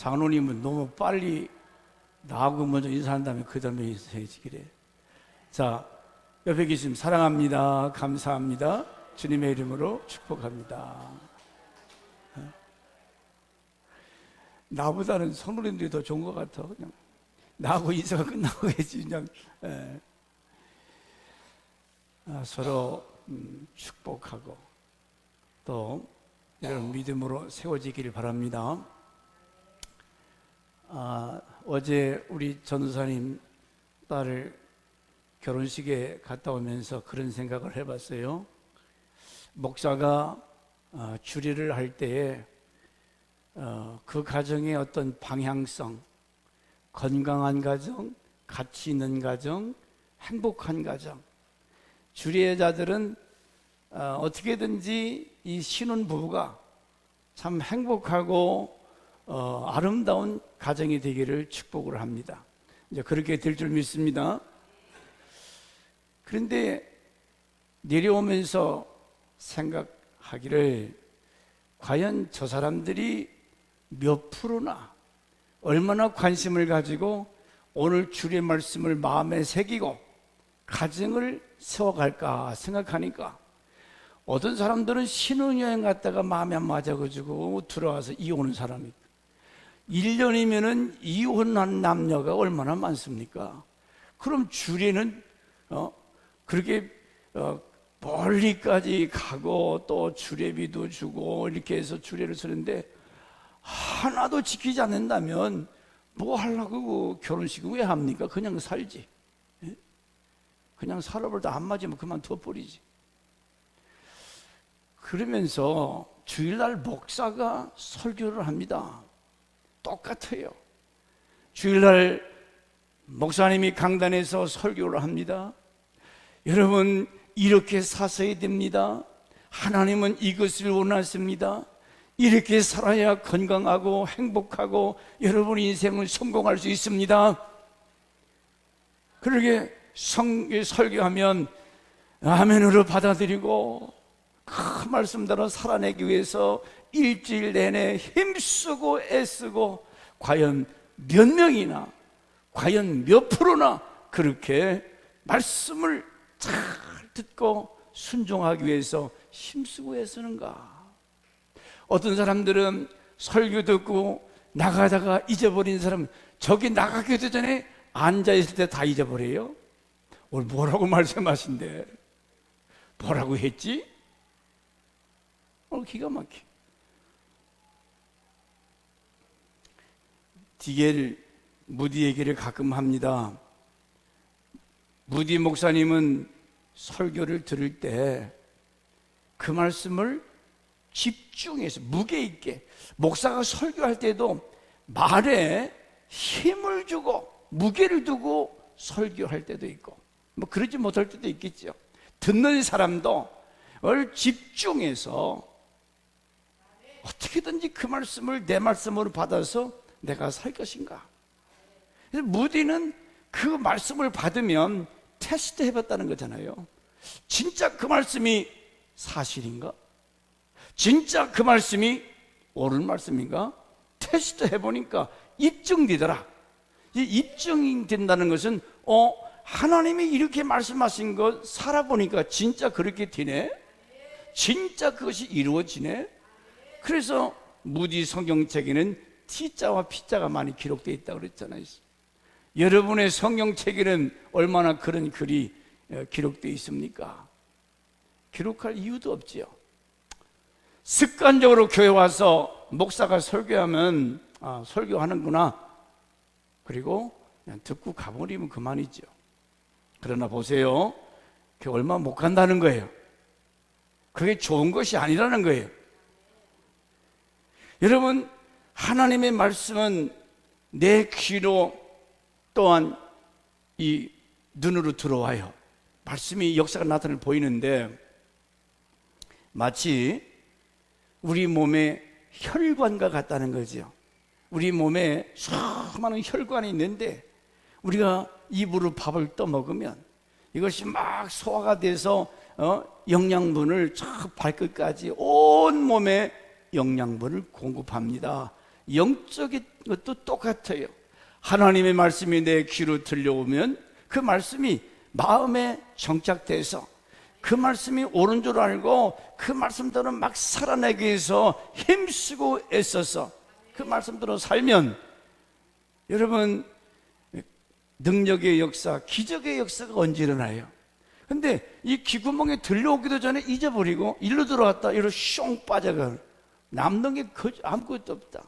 장로님은 너무 빨리 나하고 먼저 인사한 다음에 그 다음에 인사해지기래. 자, 옆에 계시면 사랑합니다, 감사합니다, 주님의 이름으로 축복합니다. 나보다는 성도님들이 더 좋은 것 같아. 그냥 나하고 인사가 끝나고 계지. 그냥 서로 축복하고 또 이런 믿음으로 세워지기를 바랍니다. 어제 우리 전도사님 딸을 결혼식에 갔다 오면서 그런 생각을 해봤어요. 목사가 주례를 할 때에 그 가정의 어떤 방향성, 건강한 가정, 가치 있는 가정, 행복한 가정, 주례자들은 어떻게든지 이 신혼부부가 참 행복하고 아름다운 가정이 되기를 축복을 합니다. 이제 그렇게 될 줄 믿습니다. 그런데 내려오면서 생각하기를 과연 저 사람들이 몇 프로나 얼마나 관심을 가지고 오늘 주의 말씀을 마음에 새기고 가정을 세워갈까 생각하니까 어떤 사람들은 신혼여행 갔다가 마음에 안 맞아가지고 들어와서 이혼한 사람이 있고 1년이면은 이혼한 남녀가 얼마나 많습니까? 그럼 주례는 그렇게 멀리까지 가고 또 주례비도 주고 이렇게 해서 주례를 쓰는데 하나도 지키지 않는다면 뭐 하려고 결혼식을 왜 합니까? 그냥 살지. 그냥 살아보다 안 맞으면 그만둬 버리지. 그러면서 주일날 목사가 설교를 합니다. 똑같아요. 주일날 목사님이 강단에서 설교를 합니다. 여러분, 이렇게 사셔야 됩니다. 하나님은 이것을 원하십니다. 이렇게 살아야 건강하고 행복하고 여러분 인생을 성공할 수 있습니다. 그렇게 설교하면 아멘으로 받아들이고 그 말씀대로 살아내기 위해서 일주일 내내 힘쓰고 애쓰고 과연 몇 명이나 과연 몇 프로나 그렇게 말씀을 잘 듣고 순종하기 위해서 힘쓰고 애쓰는가? 어떤 사람들은 설교 듣고 나가다가 잊어버린 사람, 저기 나가기도 전에 앉아있을 때 다 잊어버려요. 오늘 뭐라고 말씀하신대? 뭐라고 했지? 오늘 기가 막혀. 디엘 무디 얘기를 가끔 합니다. 무디 목사님은 설교를 들을 때 그 말씀을 집중해서 무게 있게, 목사가 설교할 때도 말에 힘을 주고 무게를 두고 설교할 때도 있고 뭐 그러지 못할 때도 있겠죠. 듣는 사람도 집중해서 어떻게든지 그 말씀을 내 말씀으로 받아서 내가 살 것인가. 그래서 무디는 그 말씀을 받으면 테스트 해봤다는 거잖아요. 진짜 그 말씀이 사실인가? 진짜 그 말씀이 옳은 말씀인가? 테스트 해보니까 입증되더라. 이 입증된다는 것은 하나님이 이렇게 말씀하신 것 살아보니까 진짜 그렇게 되네? 진짜 그것이 이루어지네? 그래서 무디 성경책에는 T자와 P자가 많이 기록되어 있다고 그랬잖아요. 여러분의 성경책에는 얼마나 그런 글이 기록되어 있습니까? 기록할 이유도 없지요. 습관적으로 교회 와서 목사가 설교하면 설교하는구나, 그리고 그냥 듣고 가버리면 그만이죠. 그러나 보세요, 교회 얼마 못 간다는 거예요. 그게 좋은 것이 아니라는 거예요. 여러분, 하나님의 말씀은 내 귀로 또한 이 눈으로 들어와요. 말씀이 역사가 나타나 보이는데 마치 우리 몸에 혈관과 같다는 거죠. 우리 몸에 수많은 혈관이 있는데 우리가 입으로 밥을 떠먹으면 이것이 막 소화가 돼서 영양분을 저 발끝까지 온 몸에 영양분을 공급합니다. 영적인 것도 똑같아요. 하나님의 말씀이 내 귀로 들려오면 그 말씀이 마음에 정착돼서 그 말씀이 옳은 줄 알고 그 말씀대로 막 살아내기 위해서 힘쓰고 애써서 그 말씀대로 살면 여러분 능력의 역사, 기적의 역사가 언제 일어나요? 근데 이 귀구멍에 들려오기도 전에 잊어버리고 일로 들어갔다 이로 숑 빠져가 남는 게 아무것도 없다.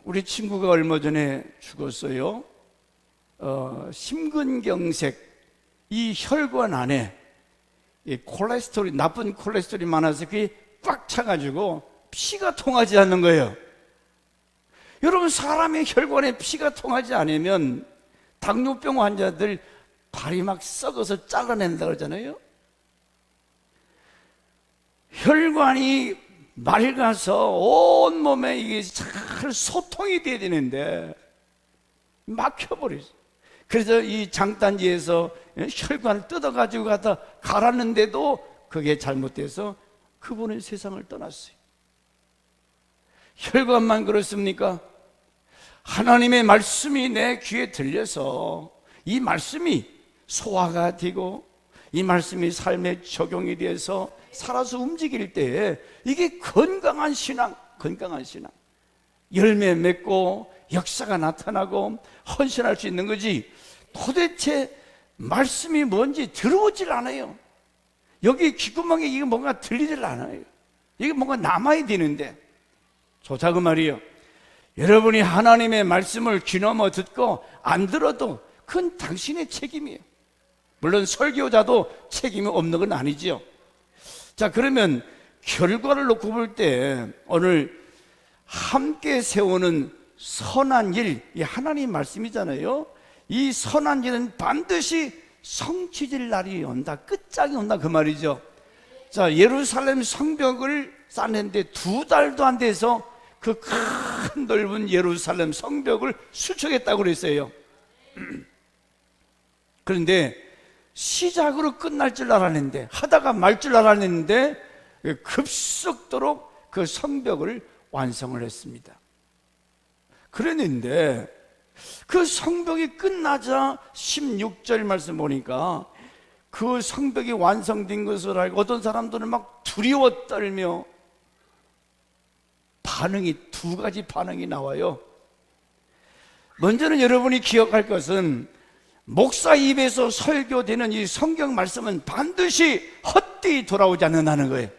우리 친구가 얼마 전에 죽었어요. 심근경색, 이 혈관 안에 이 콜레스테롤이, 나쁜 콜레스테롤이 많아서 그게 꽉 차가지고 피가 통하지 않는 거예요. 여러분, 사람의 혈관에 피가 통하지 않으면 당뇨병 환자들 발이 막 썩어서 잘라낸다 그러잖아요. 혈관이 맑아서 온 몸에 이게 잘 소통이 돼야 되는데 막혀버렸어요. 그래서 이 장단지에서 혈관을 뜯어가지고 갖다 갈았는데도 그게 잘못돼서 그분은 세상을 떠났어요. 혈관만 그렇습니까? 하나님의 말씀이 내 귀에 들려서 이 말씀이 소화가 되고 이 말씀이 삶에 적용이 돼서 살아서 움직일 때에 이게 건강한 신앙, 열매 맺고 역사가 나타나고 헌신할 수 있는 거지. 도대체 말씀이 뭔지 들어오질 않아요. 여기 귓구멍에 이게 뭔가 들리질 않아요. 이게 뭔가 남아야 되는데 좋다고 말이에요. 여러분이 하나님의 말씀을 귀넘어 듣고 안 들어도 그건 당신의 책임이에요. 물론 설교자도 책임이 없는 건 아니죠. 자, 그러면 결과를 놓고 볼 때 오늘 함께 세우는 선한 일, 이 하나님 말씀이잖아요. 이 선한 일은 반드시 성취될 날이 온다, 끝장이 온다 그 말이죠. 자, 예루살렘 성벽을 쌓는데 2달도 안 돼서 그 큰 넓은 예루살렘 성벽을 수축했다고 그랬어요. 그런데 시작으로 끝날 줄 알았는데, 하다가 말 줄 알았는데 급속도로 그 성벽을 완성을 했습니다. 그랬는데 그 성벽이 끝나자 16절 말씀 보니까 그 성벽이 완성된 것을 알고 어떤 사람들은 막 두려워 떨며 반응이 2가지 반응이 나와요. 먼저는 여러분이 기억할 것은 목사 입에서 설교되는 이 성경 말씀은 반드시 헛되이 돌아오지 않는다는 거예요.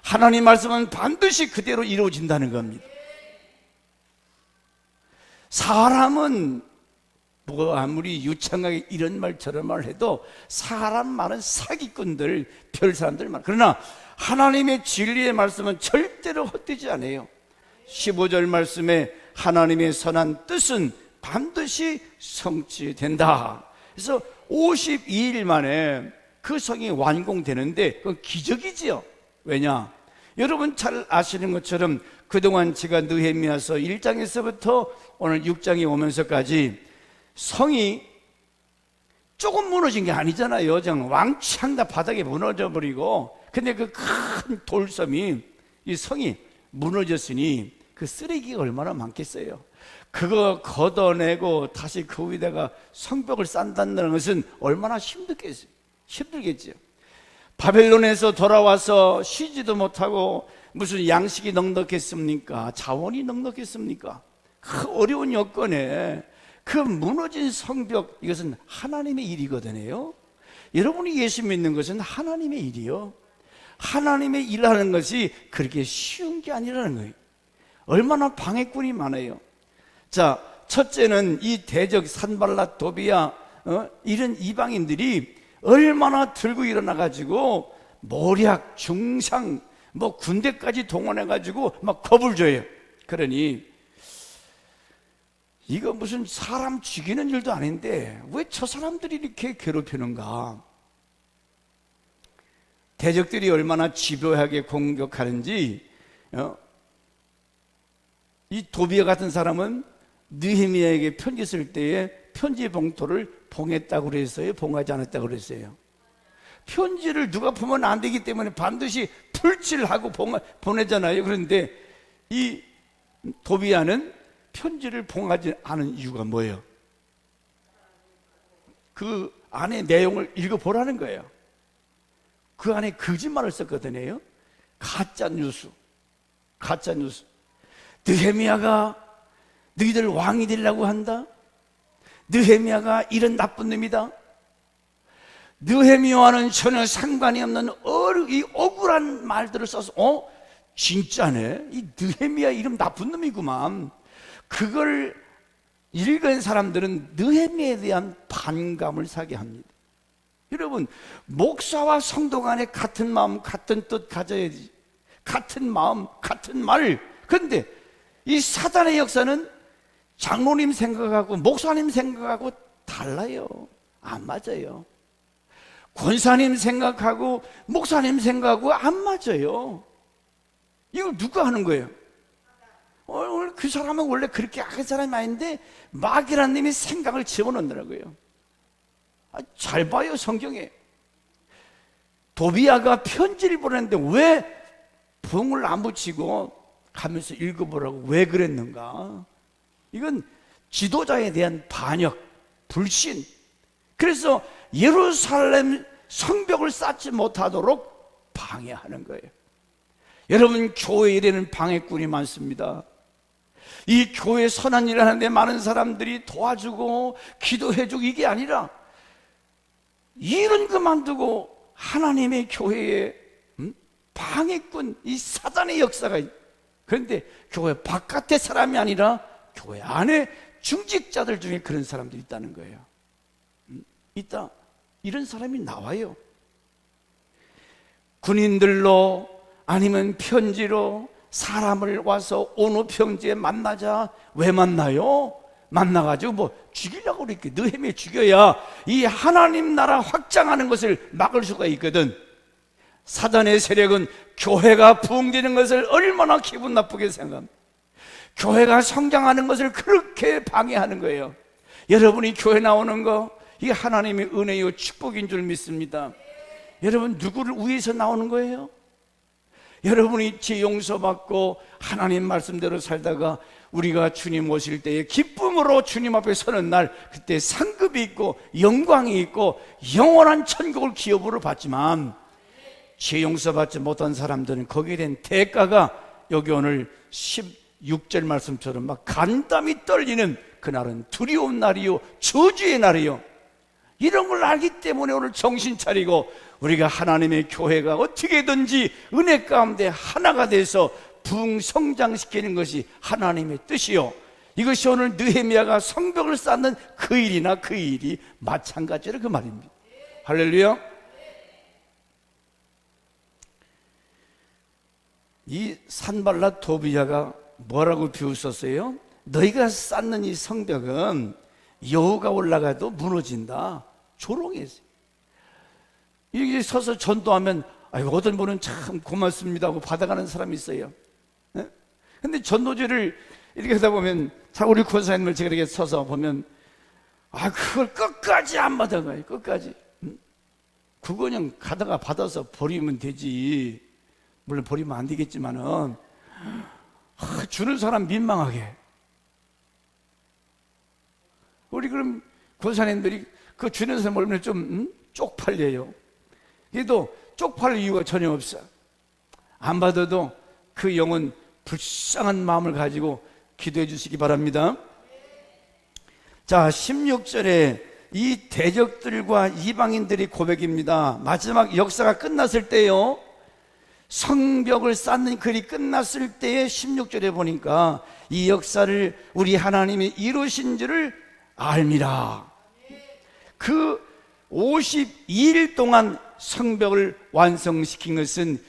하나님 말씀은 반드시 그대로 이루어진다는 겁니다. 사람은 뭐 아무리 유창하게 이런 말 저런 말 해도 사람 말은 사기꾼들, 별 사람들 말. 그러나 하나님의 진리의 말씀은 절대로 헛되지 않아요. 15절 말씀에 하나님의 선한 뜻은 반드시 성취된다. 그래서 52일 만에 그 성이 완공되는데 그건 기적이지요. 왜냐? 여러분 잘 아시는 것처럼 그동안 제가 느헤미야서 1장에서부터 오늘 6장에 오면서까지 성이 조금 무너진 게 아니잖아요. 그냥 왕창 다 바닥에 무너져 버리고, 근데 그 큰 돌섬이, 이 성이 무너졌으니 그 쓰레기가 얼마나 많겠어요. 그거 걷어내고 다시 그 위에다가 성벽을 쌓는다는 것은 얼마나 힘들겠죠. 바벨론에서 돌아와서 쉬지도 못하고 무슨 양식이 넉넉했습니까? 자원이 넉넉했습니까? 그 어려운 여건에 그 무너진 성벽, 이것은 하나님의 일이거든요. 여러분이 예수 믿는 것은 하나님의 일이요. 하나님의 일하는 것이 그렇게 쉬운 게 아니라는 거예요. 얼마나 방해꾼이 많아요. 자, 첫째는 이 대적 산발랏 도비야 이런 이방인들이 얼마나 들고 일어나가지고 모략, 중상, 뭐 군대까지 동원해가지고 막 겁을 줘요. 그러니 이거 무슨 사람 죽이는 일도 아닌데 왜 저 사람들이 이렇게 괴롭히는가? 대적들이 얼마나 집요하게 공격하는지, 이 도비야 같은 사람은 느헤미야에게 편지 쓸 때에 편지 봉투를 봉했다고 그랬어요? 봉하지 않았다고 그랬어요? 편지를 누가 보면 안 되기 때문에 반드시 풀칠하고 보내잖아요. 그런데 이 도비야는 편지를 봉하지 않은 이유가 뭐예요? 그 안에 내용을 읽어보라는 거예요. 그 안에 거짓말을 썼거든요. 가짜 뉴스. 느헤미야가 너희들 왕이 되려고 한다. 느헤미야가 이런 나쁜 놈이다. 느헤미야와는 전혀 상관이 없는 이 억울한 말들을 써서 진짜네. 이 느헤미야 이름 나쁜 놈이구만. 그걸 읽은 사람들은 느헤미야에 대한 반감을 사게 합니다. 여러분, 목사와 성도 간에 같은 마음, 같은 뜻 가져야지. 같은 마음, 같은 말. 그런데 이 사단의 역사는 장로님 생각하고 목사님 생각하고 달라요. 안 맞아요. 권사님 생각하고 목사님 생각하고 안 맞아요. 이걸 누가 하는 거예요? 그 사람은 원래 그렇게 악한 사람이 아닌데 마귀라는 놈이 생각을 집어넣더라고요. 잘 봐요, 성경에. 도비야가 편지를 보냈는데 왜 봉을 안 붙이고 가면서 읽어보라고 왜 그랬는가? 이건 지도자에 대한 반역, 불신. 그래서 예루살렘 성벽을 쌓지 못하도록 방해하는 거예요. 여러분, 교회에 이르는 방해꾼이 많습니다. 이 교회 선한 일 하는데 많은 사람들이 도와주고 기도해주고 이게 아니라 일은 그만두고 하나님의 교회에 방해꾼, 이 사단의 역사가 있어요. 그런데 교회 바깥의 사람이 아니라 교회 안에 중직자들 중에 그런 사람들이 있다는 거예요. 있다. 이런 사람이 나와요. 군인들로 아니면 편지로 사람을 와서 어느 평지에 만나자. 왜 만나요? 만나가지고 뭐 죽이려고 그렇게 느헤미야 죽여야 이 하나님 나라 확장하는 것을 막을 수가 있거든. 사단의 세력은 교회가 부흥되는 것을 얼마나 기분 나쁘게 생각합니다. 교회가 성장하는 것을 그렇게 방해하는 거예요. 여러분이 교회 나오는 거 이게 하나님의 은혜요 축복인 줄 믿습니다. 여러분, 누구를 위해서 나오는 거예요? 여러분이 죄 용서받고 하나님 말씀대로 살다가 우리가 주님 오실 때에 기쁨으로 주님 앞에 서는 날, 그때 상급이 있고 영광이 있고 영원한 천국을 기업으로 받지만 죄 용서받지 못한 사람들은 거기에 대한 대가가 여기 오늘 16절 말씀처럼 막 간담이 떨리는 그날은 두려운 날이요 저주의 날이요. 이런 걸 알기 때문에 오늘 정신 차리고 우리가 하나님의 교회가 어떻게든지 은혜 가운데 하나가 돼서 부흥 성장시키는 것이 하나님의 뜻이요, 이것이 오늘 느헤미야가 성벽을 쌓는 그 일이나 그 일이 마찬가지라 그 말입니다. 할렐루야. 이 산발랏 도비야가 뭐라고 비웃었어요? 너희가 쌓는 이 성벽은 여호가 올라가도 무너진다. 조롱했어요. 여기 서서 전도하면 어떤 분은 참 고맙습니다 하고 받아가는 사람이 있어요. 근데 전도제를 이렇게 하다 보면 우리 권사님을 제가 이렇게 서서 보면 그걸 끝까지 안 받아가요. 끝까지. 그거 그냥 가다가 받아서 버리면 되지. 물론 버리면 안 되겠지만은 주는 사람 민망하게. 우리 그럼 권사님들이 그 주는 사람 얼마나 좀 쪽팔려요. 그래도 쪽팔릴 이유가 전혀 없어. 안 받아도 그 영은 불쌍한 마음을 가지고 기도해 주시기 바랍니다. 자, 16절에 이 대적들과 이방인들이 고백입니다. 마지막 역사가 끝났을 때요, 성벽을 쌓는 글이 끝났을 때에 16절에 보니까 이 역사를 우리 하나님이 이루신 줄을 알미라. 그 52일 동안 성벽을 완성시킨 것은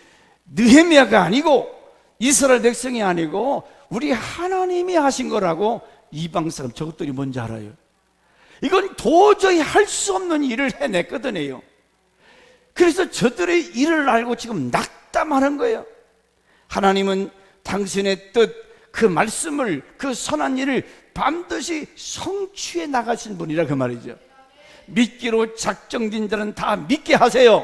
느헤미야가 아니고 이스라엘 백성이 아니고 우리 하나님이 하신 거라고 이방 사람 저것들이 뭔지 알아요. 이건 도저히 할 수 없는 일을 해냈거든요. 그래서 저들의 일을 알고 지금 낙담하는 거예요. 하나님은 당신의 뜻, 그 말씀을, 그 선한 일을 반드시 성취해 나가신 분이라 그 말이죠. 믿기로 작정된 자는 다 믿게 하세요.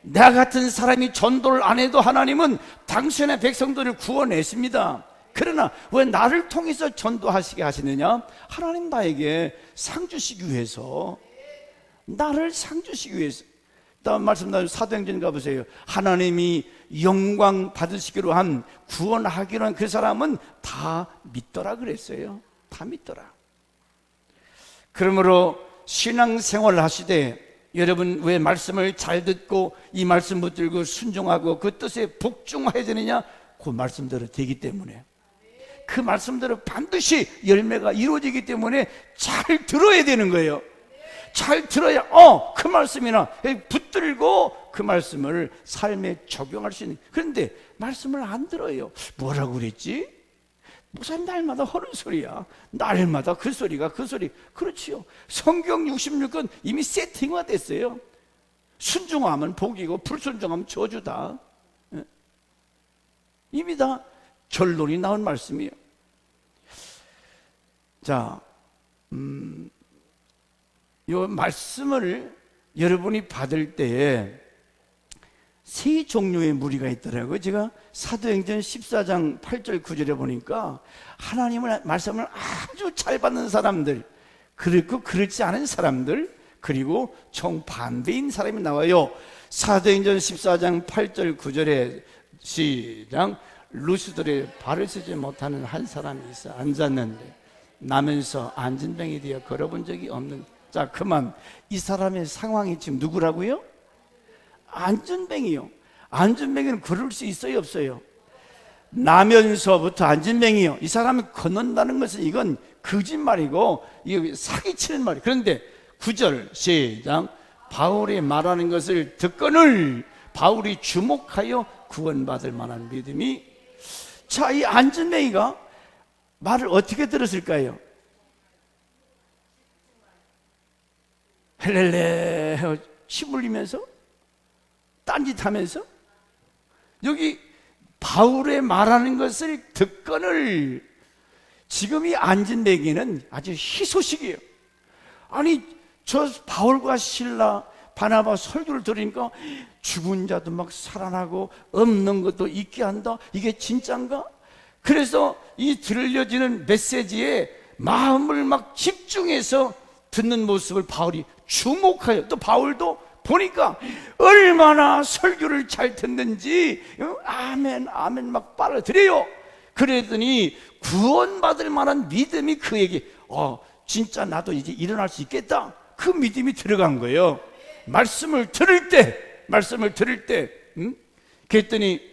나 같은 사람이 전도를 안 해도 하나님은 당신의 백성들을 구원했습니다. 그러나 왜 나를 통해서 전도하시게 하시느냐? 하나님 나에게 상 주시기 위해서, 나를 상 주시기 위해서. 다음 말씀 나누 사도행전 가보세요. 하나님이 영광 받으시기로 한, 구원하기로 한 그 사람은 다 믿더라 그랬어요. 다 믿더라. 그러므로 신앙생활을 하시되 여러분 왜 말씀을 잘 듣고 이 말씀 붙들고 순종하고 그 뜻에 복종해야 되느냐? 그 말씀대로 되기 때문에, 그 말씀대로 반드시 열매가 이루어지기 때문에 잘 들어야 되는 거예요. 잘 들어야 그 말씀이나 붙들고 그 말씀을 삶에 적용할 수 있는. 그런데 말씀을 안 들어요. 뭐라고 그랬지? 목사님 날마다 하는 소리야. 날마다 그 소리가 그 소리. 그렇지요. 성경 66권 이미 세팅화 됐어요. 순종하면 복이고 불순종하면 저주다. 이미 다 결론이 나온 말씀이에요. 자, 이 말씀을 여러분이 받을 때에 세 종류의 무리가 있더라고요. 제가 사도행전 14장 8절 9절에 보니까 하나님의 말씀을 아주 잘 받는 사람들, 그렇고 그렇지 않은 사람들, 그리고 정반대인 사람이 나와요. 사도행전 14장 8절 9절에 시작. 루스들의 발을 쓰지 못하는 한 사람이 있어 앉았는데 나면서 안진뱅이 되어 걸어본 적이 없는. 자, 그만. 이 사람의 상황이 지금 누구라고요? 안진뱅이요. 안진뱅이는 걸을 수 있어요, 없어요? 나면서부터 안진뱅이요. 이 사람이 걷는다는 것은 이건 거짓말이고 이거 사기치는 말이에요. 그런데 9절 시작. 바울이 말하는 것을 듣거늘 바울이 주목하여 구원받을 만한 믿음이. 자, 이 안진뱅이가 말을 어떻게 들었을까요? 헬렐레 침 흘리면서 딴짓하면서 여기 바울의 말하는 것을 듣거늘. 지금 이 안진뱅이는 아주 희소식이에요. 아니 저 바울과 실라 바나바 설교를 들으니까 죽은 자도 막 살아나고 없는 것도 있게 한다. 이게 진짠가? 그래서 이 들려지는 메시지에 마음을 막 집중해서 듣는 모습을 바울이 주목하여, 또 바울도 보니까 얼마나 설교를 잘 듣는지 아멘 아멘 막 빨아들여요. 그랬더니 구원받을 만한 믿음이 그에게 진짜 나도 이제 일어날 수 있겠다, 그 믿음이 들어간 거예요. 말씀을 들을 때 그랬더니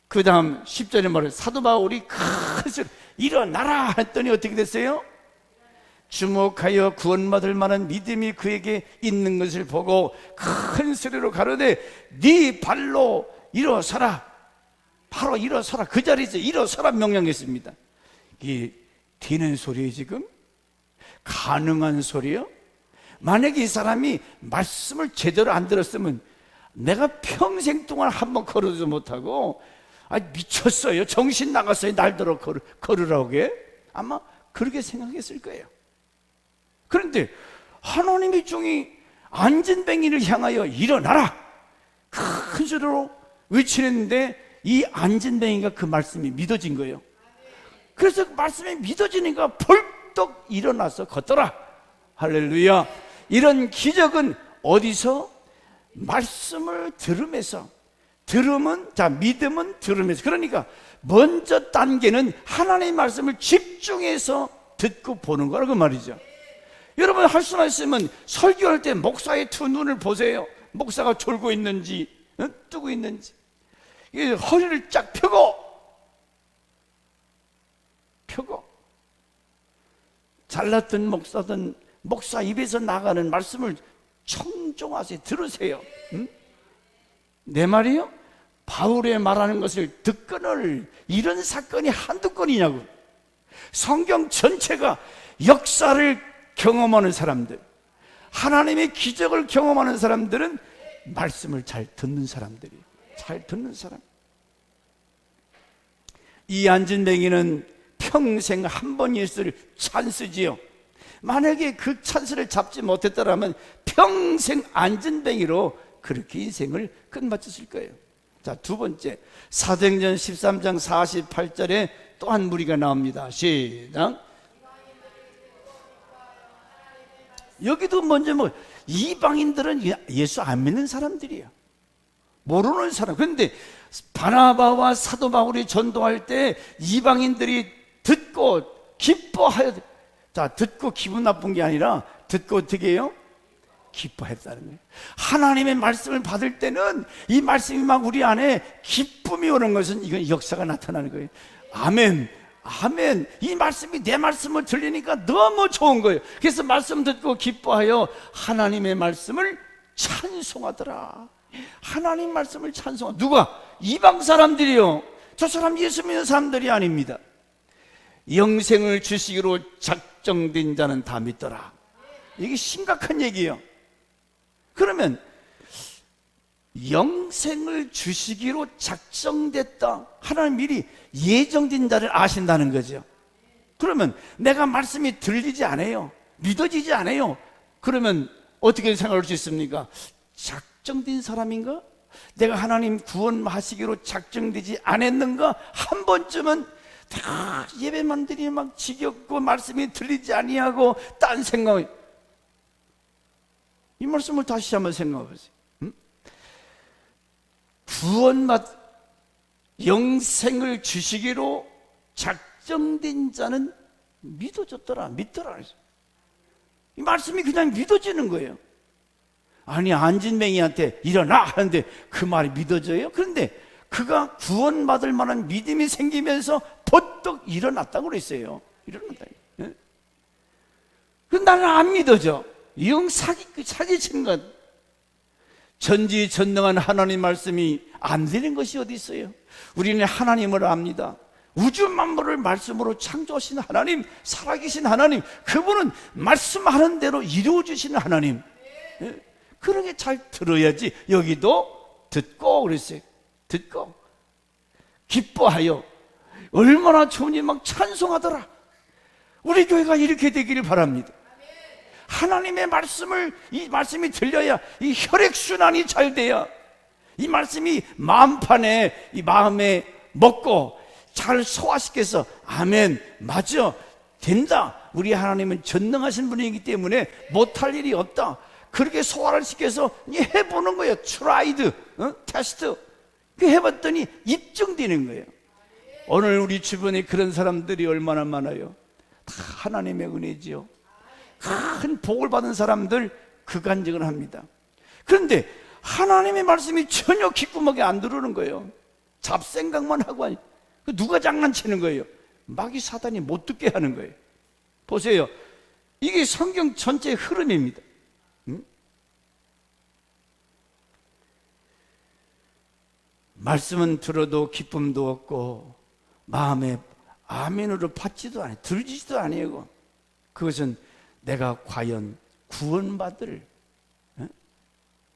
그 다음 10절에 말해. 사도 바울이 큰 소리 일어나라 했더니 어떻게 됐어요? 주목하여 구원받을 만한 믿음이 그에게 있는 것을 보고 큰 소리로 가로되 네 발로 일어서라. 바로 일어서라. 그 자리에서 일어서라 명령했습니다. 이게 되는 소리예요? 지금 가능한 소리요? 만약에 이 사람이 말씀을 제대로 안 들었으면 내가 평생 동안 한번 걸어도 못하고 미쳤어요, 정신 나갔어요, 날들어 걸으라고 게 아마 그렇게 생각했을 거예요. 그런데 하나님의 종이 안진뱅이를 향하여 일어나라 큰 소리로 외치는데 이 안진뱅이가 그 말씀이 믿어진 거예요. 그래서 그 말씀이 믿어지니까 벌떡 일어나서 걷더라. 할렐루야. 이런 기적은 어디서? 말씀을 들으면서. 믿음은 들으면서. 그러니까 먼저 단계는 하나님의 말씀을 집중해서 듣고 보는 거라고 그 말이죠. 여러분 할 수만 있으면 설교할 때 목사의 두 눈을 보세요. 목사가 졸고 있는지 뜨고 있는지. 허리를 쫙 펴고 잘났던 목사든 목사 입에서 나가는 말씀을 청종하세요. 들으세요. 내 말이요? 바울의 말하는 것을 듣거늘. 이런 사건이 한두 건이냐고. 성경 전체가 역사를 경험하는 사람들, 하나님의 기적을 경험하는 사람들은 말씀을 잘 듣는 사람들이에요. 잘 듣는 사람. 이 안진뱅이는 평생 한 번 있을 찬스지요. 만약에 그 찬스를 잡지 못했더라면 평생 안진뱅이로 그렇게 인생을 끝마쳤을 거예요. 자, 두 번째, 사도행전 13장 48절에 또 한 무리가 나옵니다. 시작. 여기도 먼저 이방인들은 예수 안 믿는 사람들이에요. 모르는 사람. 그런데 바나바와 사도 바울이 전도할 때 이방인들이 듣고 기뻐하여, 자, 듣고 기분 나쁜 게 아니라 듣고 어떻게 해요? 기뻐했다는 거예요. 하나님의 말씀을 받을 때는 이 말씀이 막 우리 안에 기쁨이 오는 것은 이건 역사가 나타나는 거예요. 아멘, 아멘. 이 말씀이 내 말씀을 들리니까 너무 좋은 거예요. 그래서 말씀 듣고 기뻐하여 하나님의 말씀을 찬송하더라. 하나님 말씀을 찬송하. 누가? 이방 사람들이요. 저 사람 예수 믿는 사람들이 아닙니다. 영생을 주시기로 작정된 자는 다 믿더라. 이게 심각한 얘기예요. 그러면 영생을 주시기로 작정됐다. 하나님 미리 예정된 자를 아신다는 거죠. 그러면 내가 말씀이 들리지 않아요, 믿어지지 않아요. 그러면 어떻게 생각할 수 있습니까? 작정된 사람인가? 내가 하나님 구원하시기로 작정되지 않았는가? 한 번쯤은 다 예배만 드리면 막 지겹고 말씀이 들리지 아니하고 딴 생각. 이 말씀을 다시 한번 생각해 보세요. 영생을 주시기로 작정된 자는 믿어졌더라, 믿더라. 이 말씀이 그냥 믿어지는 거예요. 아니, 안진뱅이한테 일어나 하는데 그 말이 믿어져요? 그런데 그가 구원받을 만한 믿음이 생기면서 버떡 일어났다고 그랬어요. 일어났다. 예? 근데 나는 안 믿어져. 영 사기치는 것. 전지전능한 하나님 말씀이 안 되는 것이 어디 있어요? 우리는 하나님을 압니다. 우주 만물을 말씀으로 창조하신 하나님, 살아계신 하나님, 그분은 말씀하는 대로 이루어주시는 하나님. 예? 그러게 잘 들어야지. 여기도 듣고 그랬어요. 듣고 기뻐하여 얼마나 좋으니 막 찬송하더라. 우리 교회가 이렇게 되기를 바랍니다. 하나님의 말씀을, 이 말씀이 들려야 이 혈액순환이 잘 돼야 이 말씀이 마음판에, 이 마음에 먹고 잘 소화시켜서 아멘, 맞아, 된다. 우리 하나님은 전능하신 분이기 때문에 못할 일이 없다. 그렇게 소화를 시켜서 해보는 거예요. 트라이드, 테스트. 그 해봤더니 입증되는 거예요. 오늘 우리 주변에 그런 사람들이 얼마나 많아요. 다 하나님의 은혜지요. 큰 복을 받은 사람들 그 간증을 합니다. 그런데 하나님의 말씀이 전혀 귓구멍에 안 들어오는 거예요. 잡생각만 하고 하니. 누가 장난치는 거예요? 마귀 사단이 못 듣게 하는 거예요. 보세요. 이게 성경 전체의 흐름입니다. 말씀은 들어도 기쁨도 없고 마음에 아멘으로 받지도 않아요. 들지도 않아요. 그것은 내가 과연 구원받을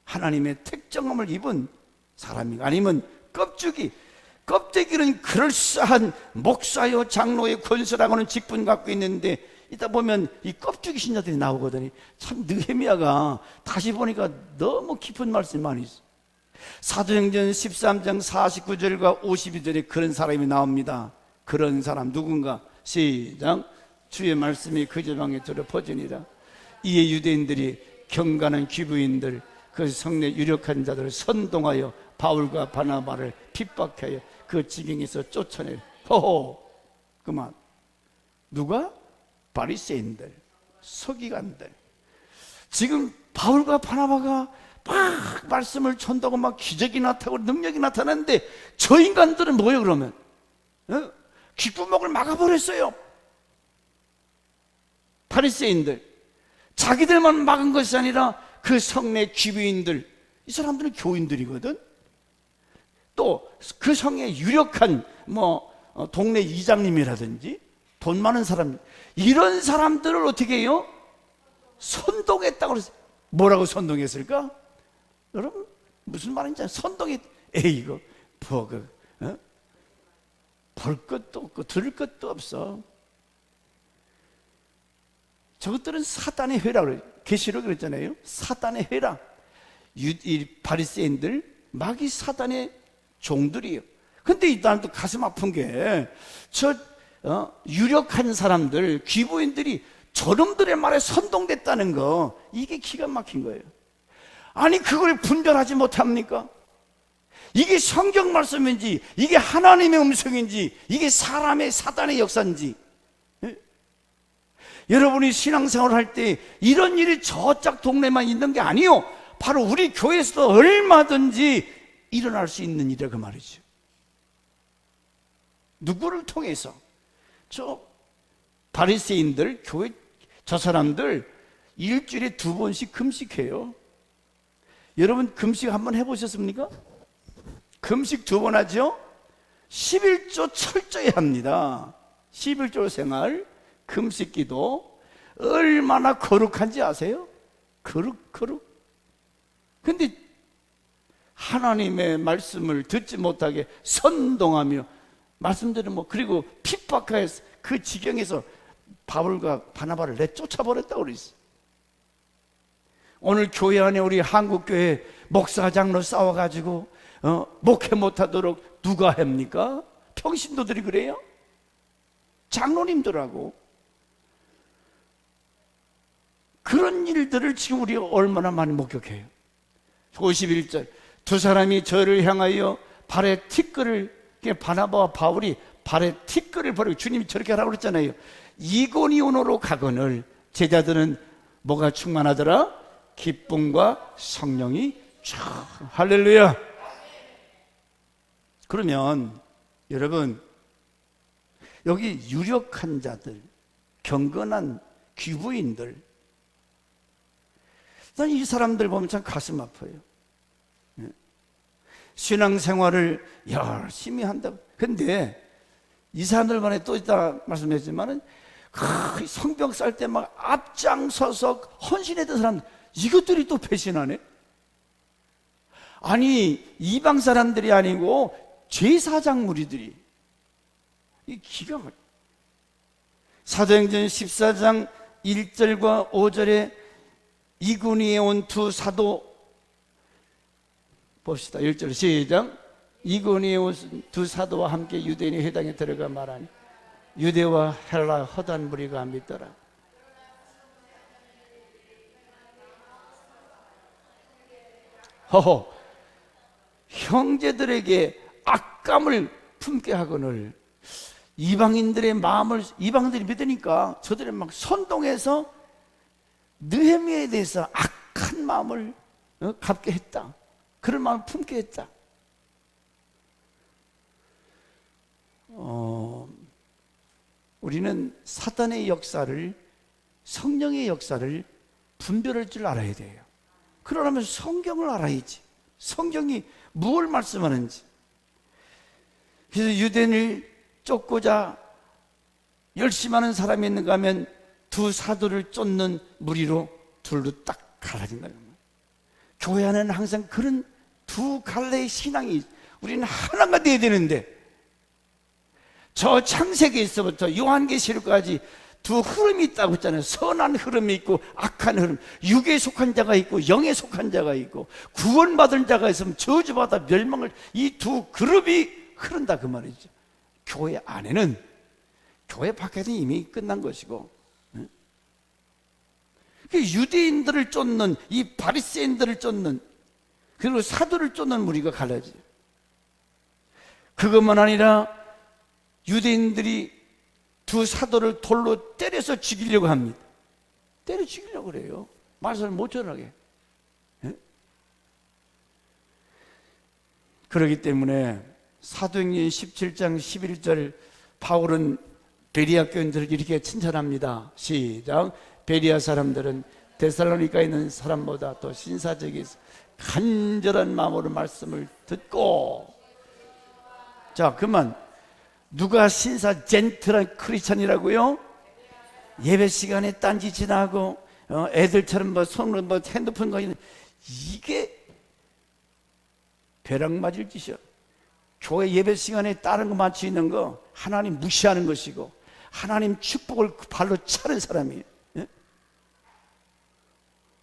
하나님의 특정함을 입은 사람인가? 아니면 껍데기는 그럴싸한 목사요 장로의 권세라고는 직분 갖고 있는데 이따 보면 이 껍데기 신자들이 나오거든요. 참 느헤미야가 다시 보니까 너무 깊은 말씀이 많이 있어요. 사도행전 13장 49절과 52절에 그런 사람이 나옵니다. 그런 사람 누군가? 시작. 주의 말씀이 그 지방에 들어 퍼지니라. 이에 유대인들이 경건한 귀부인들, 그 성내 유력한 자들을 선동하여 바울과 바나바를 핍박하여 그 지경에서 쫓아내. 호호, 그만. 누가? 바리새인들, 서기관들. 지금 바울과 바나바가 막 말씀을 전도하고 막 기적이 나타나고 능력이 나타나는데 저 인간들은 뭐예요 그러면? 귓구멍을 막아버렸어요. 바리새인들. 자기들만 막은 것이 아니라 그 성내 귀부인들, 이 사람들은 교인들이거든. 또 그 성에 유력한 동네 이장님이라든지 돈 많은 사람, 이런 사람들을 어떻게 해요? 선동했다고 그랬어요. 뭐라고 선동했을까? 여러분 무슨 말인지 선동했. 이거 볼 것도 없고 들을 것도 없어. 저것들은 사단의 회라 그래요. 계시록 그랬잖아요. 사단의 회라. 이 바리새인들 마귀 사단의 종들이에요. 근데 이 나는 또 가슴 아픈 게 저 유력한 사람들, 귀부인들이 저놈들의 말에 선동됐다는 거, 이게 기가 막힌 거예요. 아니 그걸 분별하지 못합니까? 이게 성경 말씀인지, 이게 하나님의 음성인지, 이게 사람의 사단의 역사인지. 여러분이 신앙생활을 할 때 이런 일이 저짝 동네만 있는 게 아니요, 바로 우리 교회에서도 얼마든지 일어날 수 있는 일이라 그 말이죠. 누구를 통해서? 저 바리새인들, 교회 저 사람들 일주일에 2번씩 금식해요. 여러분 금식 한번 해보셨습니까? 금식 2번 하죠? 11조 철저히 합니다. 11조 생활, 금식 기도 얼마나 거룩한지 아세요? 거룩. 근데 하나님의 말씀을 듣지 못하게 선동하며, 말씀대로 그리고 핍박해서 그 지경에서 바울과 바나바를 내쫓아버렸다고 그랬어요. 오늘 교회 안에 우리 한국교회 목사 장로 싸워가지고 목회 못하도록 누가 합니까? 평신도들이 그래요? 장로님들하고. 그런 일들을 지금 우리가 얼마나 많이 목격해요. 51절, 두 사람이 저를 향하여 발에 티끌을, 바나바와 바울이 발에 티끌을 버리고, 주님이 저렇게 하라고 그랬잖아요. 이고니온으로 가거늘 제자들은 뭐가 충만하더라? 기쁨과 성령이 쫙. 할렐루야. 그러면 여러분, 여기 유력한 자들, 경건한 귀부인들, 난 이 사람들 보면 참 가슴 아파요. 신앙생활을 열심히 한다. 근데 이 사람들 간에 또 이따 말씀했지만은 성병 쌀 때 막 앞장서서 헌신했던 사람, 이것들이 또 배신하네. 아니 이방 사람들이 아니고 제사장 무리들이, 이 기가 막혀. 사도행전 14장 1절과 5절에 이군이에 온 두 사도, 봅시다. 1절 시작. 이군이에 온 두 사도와 함께 유대인의 회당에 들어가 말하니 유대와 헬라 허단 무리가 믿더라. 허허, 형제들에게 악감을 품게 하거늘. 이방인들의 마음을, 이방인들이 믿으니까 저들이 막 선동해서 느헤미야에 대해서 악한 마음을 갖게 했다. 그런 마음을 품게 했다. 우리는 사단의 역사를, 성령의 역사를 분별할 줄 알아야 돼요. 그러려면 성경을 알아야지. 성경이 무엇을 말씀하는지. 그래서 유대인을 쫓고자 열심하는 사람이 있는가 하면 두 사도를 쫓는 무리로 둘로 딱 갈라진다. 교회 안에는 항상 그런 두 갈래의 신앙이, 우리는 하나가 되어야 되는데, 저 창세기에서부터 요한계시록까지 두 흐름이 있다고 했잖아요. 선한 흐름이 있고 악한 흐름, 육에 속한 자가 있고 영에 속한 자가 있고, 구원받은 자가 있으면 저주받아 멸망을, 이 두 그룹이 흐른다 그 말이죠. 교회 안에는, 교회 밖에는 이미 끝난 것이고, 유대인들을 쫓는, 이 바리새인들을 쫓는, 그리고 사도를 쫓는 무리가 갈라져요. 그것만 아니라 유대인들이 두 사도를 돌로 때려서 죽이려고 합니다. 때려 죽이려고 그래요. 말씀을 못 전하게. 그렇기 때문에 사도행전 17장 11절, 바울은 베리아 교인들을 이렇게 칭찬합니다. 시작. 베리아 사람들은 데살로니가에 있는 사람보다 더 신사적이 간절한 마음으로 말씀을 듣고. 자, 그만. 누가 신사 젠틀한 크리스찬이라고요? 예배 시간에 딴짓이나 하고 애들처럼 손으로 핸드폰 거리는, 이게 벼락 맞을 짓이야. 교회 예배 시간에 다른 거 맞추는 거 하나님 무시하는 것이고, 하나님 축복을 발로 차는 사람이에요.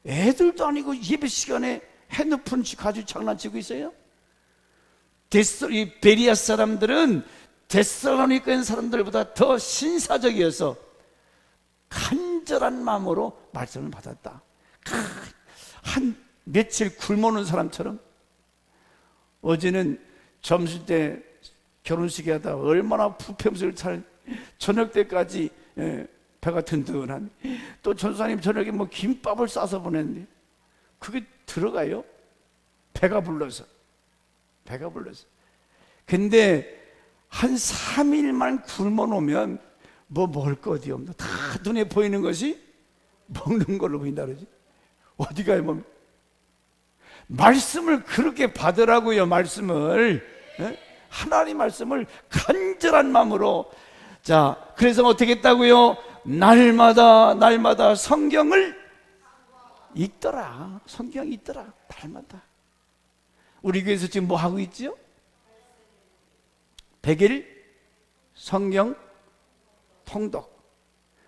애들도 아니고 예배 시간에 핸드폰 가지고 장난치고 있어요? 이 베리아 사람들은 데살로니가인 사람들보다 더 신사적이어서 간절한 마음으로 말씀을 받았다. 한 며칠 굶어오는 사람처럼. 어제는 점심 때 결혼식 하다 얼마나 부평수를 잘 저녁 때까지 배가 든든한, 또 전사님 저녁에 뭐 김밥을 싸서 보냈는데 그게 들어가요? 배가 불러서. 근데 한 3일만 굶어 놓으면 뭐 먹을 거 어디 없나, 다 눈에 보이는 것이 먹는 걸로 보인다 그러지. 어디가요? 뭐 말씀을 그렇게 받으라고요. 말씀을, 하나님 말씀을 간절한 마음으로. 자, 그래서 어떻게 했다고요? 날마다 성경을 읽더라. 성경 읽더라. 날마다. 우리 교회에서 지금 뭐 하고 있죠? 100일 성경 통독.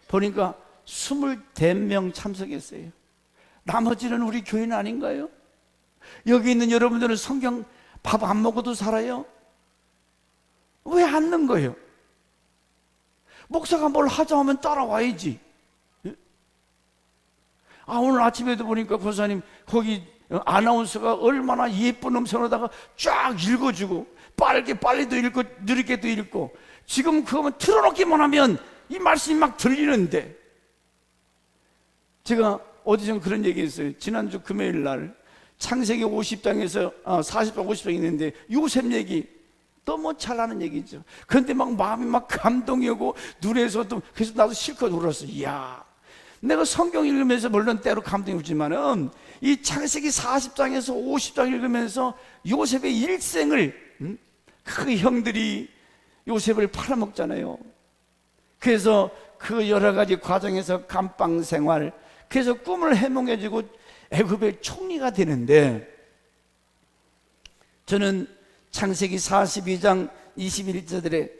보니까 24명 참석했어요. 나머지는 우리 교인 아닌가요? 여기 있는 여러분들은 성경 밥 안 먹어도 살아요? 왜 안 넣은 거예요? 목사가 뭘 하자 하면 따라와야지. 오늘 아침에도 보니까 권사님 거기 아나운서가 얼마나 예쁜 음성으로다가 쫙 읽어주고, 빨리도 읽고 느리게도 읽고. 지금 그거만 틀어놓기만 하면 이 말씀이 막 들리는데. 제가 어디 좀 그런 얘기 했어요. 지난주 금요일 날 창세기 50장에서 40장 50장 있는데 요셉 얘기 너무 잘하는 얘기죠. 그런데 막 마음이 막 감동이 오고 눈에서도, 그래서 나도 실컷 울었어. 이야, 내가 성경 읽으면서 물론 때로 감동이 오지만은 이 창세기 40장에서 50장 읽으면서 요셉의 일생을, 그 형들이 요셉을 팔아먹잖아요. 그래서 그 여러 가지 과정에서 감방 생활, 그래서 꿈을 해몽해주고 애굽의 총리가 되는데, 저는 창세기 42장 21절에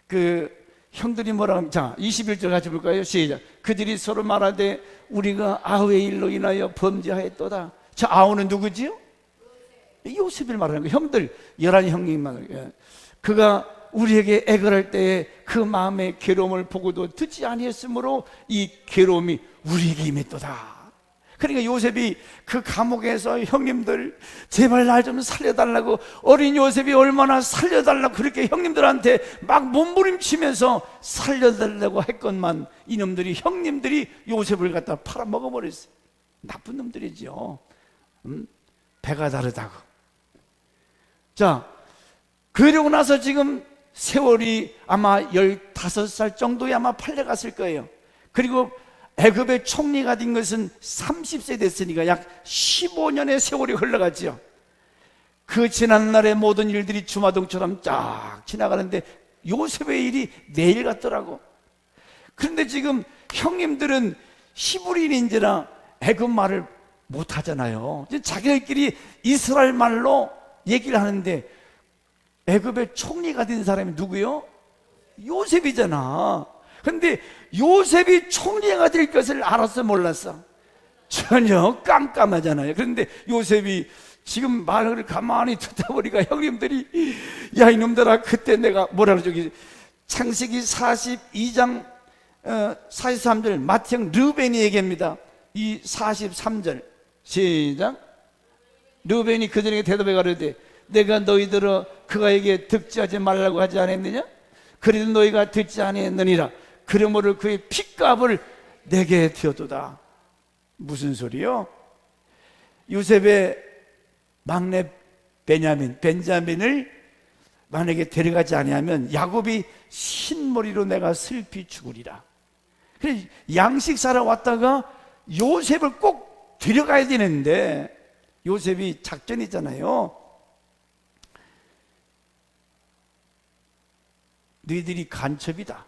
그 형들이 뭐라고 하면, 자 21절 같이 볼까요? 시작. 그들이 서로 말하되 우리가 아우의 일로 인하여 범죄하였도다. 자, 아우는 누구지요? 요셉을 말하는 거예요. 형들 11형님 말하는 거예요. 그가 우리에게 애걸할 때에 그 마음의 괴로움을 보고도 듣지 아니했으므로 이 괴로움이 우리에게 임했도다. 그러니까 요셉이 그 감옥에서 형님들 제발 날 좀 살려달라고, 어린 요셉이 얼마나 살려달라고 그렇게 형님들한테 막 몸부림치면서 살려달라고 했건만 이놈들이, 형님들이 요셉을 갖다 팔아먹어버렸어요. 나쁜 놈들이죠. 배가 다르다고. 자, 그러고 나서 지금 세월이 아마 15살 정도에 아마 팔려갔을 거예요. 그리고 애굽의 총리가 된 것은 30세 됐으니까 약 15년의 세월이 흘러갔죠. 그 지난날의 모든 일들이 주마등처럼 쫙 지나가는데 요셉의 일이 내일 같더라고. 그런데 지금 형님들은 히브리인인지라 애굽 말을 못 하잖아요. 자기들끼리 이스라엘 말로 얘기를 하는데, 애굽의 총리가 된 사람이 누구요? 요셉이잖아. 근데 요셉이 총리가 될 것을 알았어, 몰랐어? 전혀 깜깜하잖아요. 그런데 요셉이 지금 말을 가만히 듣다 보니까 형님들이, 야 이놈들아, 그때 내가 뭐라 그러지? 창세기 42장 43절 맏형 르벤이 얘기합니다. 이 43절 시작. 르벤이 그들에게 대답해 가로되 내가 너희들어 그가에게 득지하지 말라고 하지 않았느냐? 그래도 너희가 듣지 아니했느니라. 그러므로 그의 핏값을 내게 되었도다. 무슨 소리요? 요셉의 막내 벤자민을 만약에 데려가지 아니하면 야곱이 흰머리로 내가 슬피 죽으리라. 그래서 양식 사러 왔다가 요셉을 꼭 데려가야 되는데, 요셉이 작전이잖아요. 너희들이 간첩이다.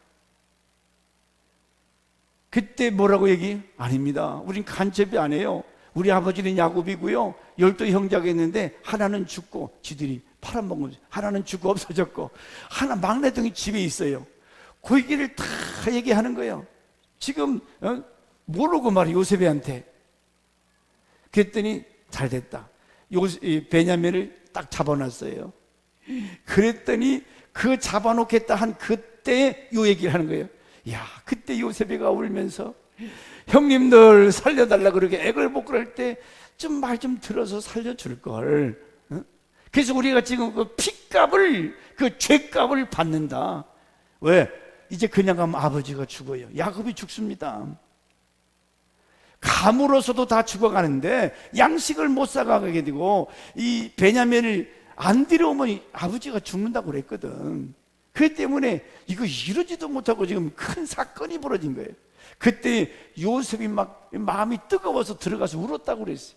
그때 뭐라고 얘기? 아닙니다. 우린 간첩이 아니에요. 우리 아버지는 야곱이고요, 12 형제가 있는데 하나는 죽고 지들이 팔아먹은, 하나는 죽고 없어졌고 하나 막내동이 집에 있어요. 그 얘기를 다 얘기하는 거예요. 지금 모르고 말이야, 요셉이한테. 그랬더니 잘 됐다. 베냐민을 딱 잡아놨어요. 그랬더니 그 잡아놓겠다 한 그때 요 얘기를 하는 거예요. 야, 그때 요셉이가 울면서 형님들 살려달라 그렇게 애걸복걸 때 좀 말 좀 들어서 살려줄 걸. 그래서 우리가 지금 그 핏값을, 그 죄값을 받는다. 왜? 이제 그냥 가면 아버지가 죽어요. 야곱이 죽습니다. 감으로서도 다 죽어가는데 양식을 못 사가게 되고, 이 베냐민을 안 데려오면 아버지가 죽는다고 그랬거든. 그렇기 때문에 이거 이러지도 못하고 지금 큰 사건이 벌어진 거예요. 그때 요셉이 막 마음이 뜨거워서 들어가서 울었다고 그랬어요.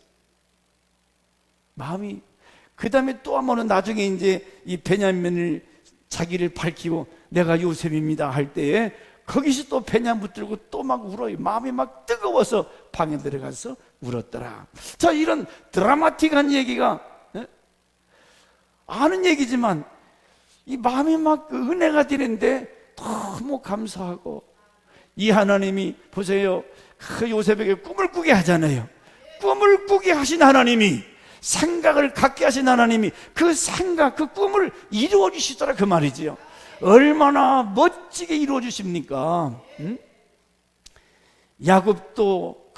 마음이. 그 다음에 또 한 번은 나중에 이제 이 베냐민을 자기를 밝히고 내가 요셉입니다 할 때에 거기서 또 베냐민 붙들고 또 막 울어요. 마음이 막 뜨거워서 방에 들어가서 울었더라. 자, 이런 드라마틱한 얘기가, 아는 얘기지만 이 마음이 막 은혜가 되는데 너무 감사하고, 이 하나님이 보세요. 그 요셉에게 꿈을 꾸게 하잖아요. 꿈을 꾸게 하신 하나님이, 생각을 갖게 하신 하나님이 그 생각, 그 꿈을 이루어 주시더라, 그 말이지요. 얼마나 멋지게 이루어 주십니까? 야곱도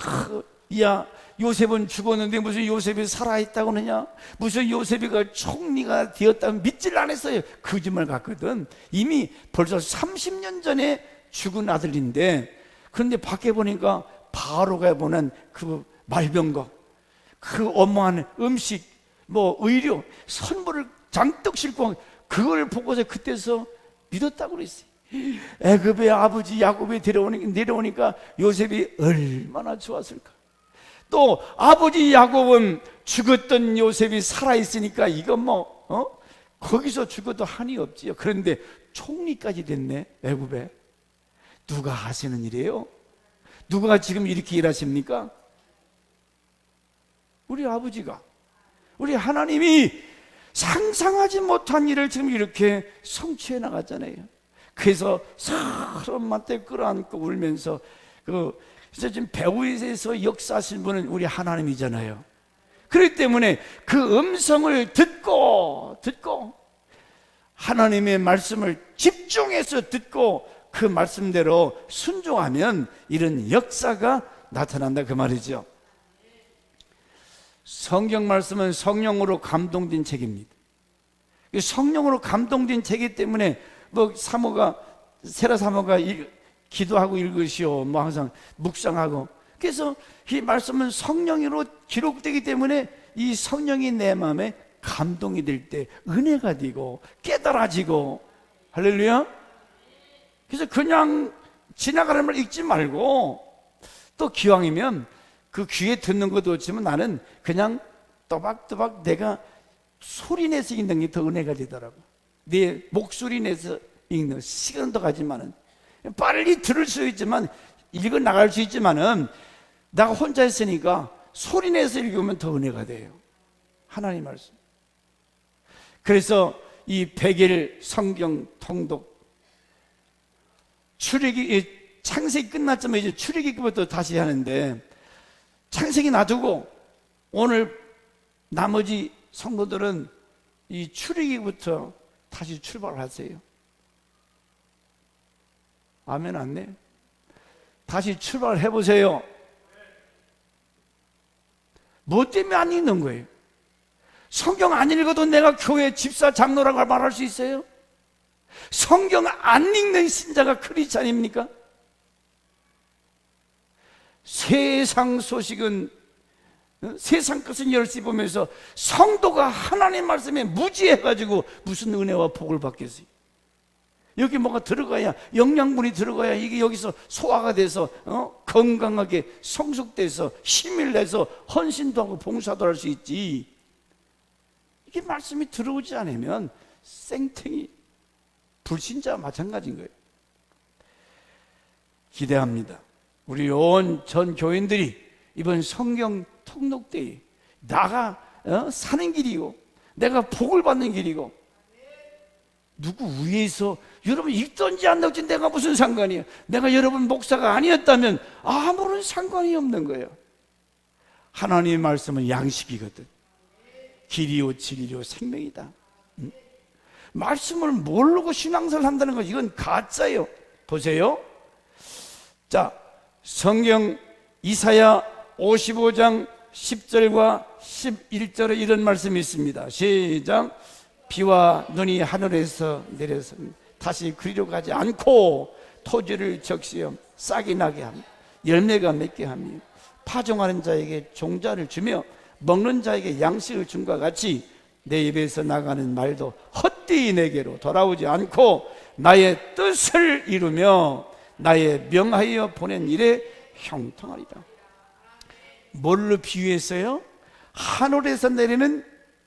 야, 요셉은 죽었는데 무슨 요셉이 살아있다고 하느냐, 무슨 요셉이가 총리가 되었다면 믿질 않았어요. 거짓말 같거든. 이미 벌써 30년 전에 죽은 아들인데, 그런데 밖에 보니까 바로가 보낸 그 말병거, 그 어마한 음식, 뭐 의료, 선물을 잔뜩 싣고 그걸 보고서 그때서 믿었다고 그랬어요. 애굽의 아버지 야곱이 내려오니까 요셉이 얼마나 좋았을까. 또 아버지 야곱은 죽었던 요셉이 살아있으니까 이건 뭐 거기서 죽어도 한이 없지요. 그런데 총리까지 됐네, 애굽에. 누가 하시는 일이에요? 누가 지금 이렇게 일하십니까? 우리 아버지가, 우리 하나님이 상상하지 못한 일을 지금 이렇게 성취해 나갔잖아요. 그래서 사람한테 끌어안고 울면서, 그래서 지금 배후에서 역사하신 분은 우리 하나님이잖아요. 그렇기 때문에 그 음성을 듣고 하나님의 말씀을 집중해서 듣고 그 말씀대로 순종하면 이런 역사가 나타난다, 그 말이죠. 성경 말씀은 성령으로 감동된 책입니다. 성령으로 감동된 책이기 때문에 뭐 세라 사모가 기도하고 읽으시오, 뭐 항상 묵상하고, 그래서 이 말씀은 성령으로 기록되기 때문에 이 성령이 내 마음에 감동이 될 때 은혜가 되고 깨달아지고, 할렐루야. 그래서 그냥 지나가는 말 읽지 말고, 또 기왕이면 그 귀에 듣는 것도 없지만 나는 그냥 또박또박 내가 소리 내서 읽는 게 더 은혜가 되더라고. 내 목소리 내서 읽는 시간도 가지만은 빨리 들을 수 있지만 읽어 나갈 수 있지만은 내가 혼자 있으니까 소리 내서 읽으면 더 은혜가 돼요, 하나님 말씀. 그래서 이 100일 성경 통독, 창세기 끝났지만 이제 출애굽부터 다시 하는데, 창세기 놔두고 오늘 나머지 성도들은 이 출애굽부터 다시 출발하세요. 아멘, 안네? 다시 출발해 보세요. 뭐 때문에 안 읽는 거예요? 성경 안 읽어도 내가 교회 집사 장로라고 말할 수 있어요? 성경 안 읽는 신자가 크리스찬입니까? 세상 소식은, 세상 것은 열심히 보면서 성도가 하나님 말씀에 무지해가지고 무슨 은혜와 복을 받겠어요? 여기 뭐가 들어가야, 영양분이 들어가야 이게 여기서 소화가 돼서 건강하게 성숙돼서 힘을 내서 헌신도 하고 봉사도 할 수 있지. 이게 말씀이 들어오지 않으면 생탱이 불신자와 마찬가지인 거예요. 기대합니다. 우리 온 전 교인들이 이번 성경 통독대회 나가 사는 길이고 내가 복을 받는 길이고, 누구 위에서 여러분 읽던지 안 읽던지 내가 무슨 상관이에요? 내가 여러분 목사가 아니었다면 아무런 상관이 없는 거예요. 하나님의 말씀은 양식이거든. 길이요 진리요 생명이다. 말씀을 모르고 신앙생활을 한다는 건 이건 가짜예요. 보세요. 자, 성경 이사야 55장 10절과 11절에 이런 말씀이 있습니다. 시작. 비와 눈이 하늘에서 내려서 다시 그리로 가지 않고 토지를 적시어 싹이 나게 하며 열매가 맺게 하며 파종하는 자에게 종자를 주며 먹는 자에게 양식을 줌과 같이 내 입에서 나가는 말도 헛되이 내게로 돌아오지 않고 나의 뜻을 이루며 나의 명하여 보낸 일에 형통하리라. 뭘로 비유했어요? 하늘에서 내리는